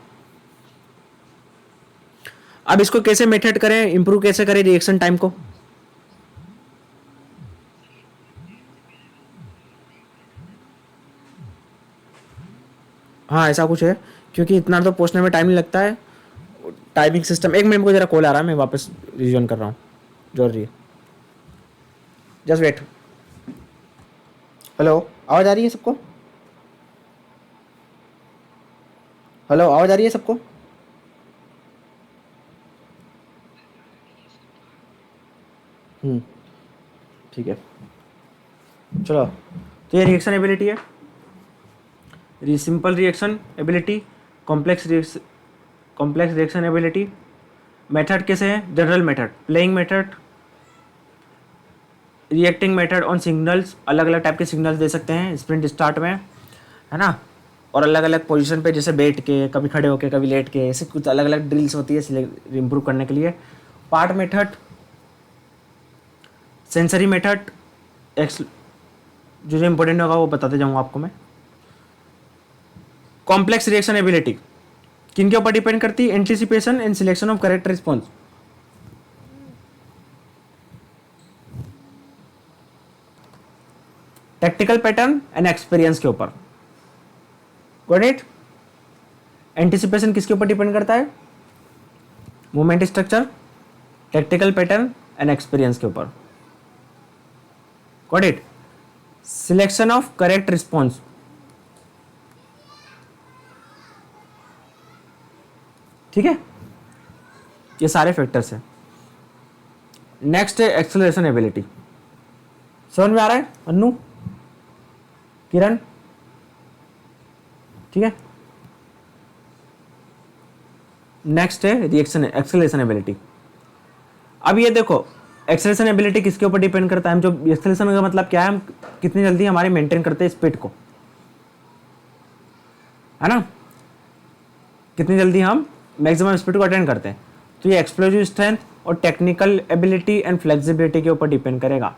अब इसको कैसे मेथड करें, इंप्रूव कैसे करें रिएक्शन टाइम को? हाँ ऐसा कुछ है, क्योंकि इतना तो पूछने में टाइम नहीं लगता है, टाइमिंग सिस्टम। एक मिनट, मुझे जरा कॉल आ रहा है, मैं वापस रिज्यूम कर रहा हूँ, जोड़ रही है, जस्ट वेट। हेलो, आवाज़ आ रही है सबको? हेलो, आवाज़ आ रही है सबको? ठीक है, चलो। तो ये रिएक्शन एबिलिटी है, simple reaction ability, complex reaction ability. Method कैसे है? General method, playing method, reacting method on signals, अलग अलग टाइप के सिग्नल्स दे सकते हैं स्प्रिंट स्टार्ट में, है ना, और अलग अलग पोजीशन पे, जैसे बैठ के, कभी खड़े होके, कभी लेट के, ऐसे कुछ अलग अलग ड्रिल्स होती है इम्प्रूव करने के लिए। पार्ट मेथड, सेंसरी मेथड, जो इंपॉर्टेंट होगा वो बताते जाऊंगा आपको मैं। कॉम्प्लेक्स रिएक्शन एबिलिटी किन के ऊपर डिपेंड करती है? Anticipation and selection of correct response. Tactical pattern and experience के ऊपर। Got it? एंटिसिपेशन किसके ऊपर डिपेंड करता है? Movement structure, tactical pattern and experience के ऊपर। Got it? Selection of correct response, ठीक है, ये सारे फैक्टर्स हैं। नेक्स्ट है एक्सेलरेशन एबिलिटी। समझ में आ रहा है अन्नू, किरण? ठीक है। नेक्स्ट है रिएक्शन एक्सेलरेशन एबिलिटी। अब ये देखो, एक्सेलरेशन एबिलिटी किसके ऊपर डिपेंड करता है? हम जो एक्सेलरेशन का मतलब क्या है, हम कितनी जल्दी हमारे मेंटेन करते हैं स्पीड को, है ना, कितनी जल्दी हम मैक्सिमम स्पीड को अटेंड करते हैं। तो ये एक्सप्लोजिव स्ट्रेंथ और टेक्निकल एबिलिटी एंड फ्लेक्सिबिलिटी के ऊपर डिपेंड करेगा।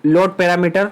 Load parameter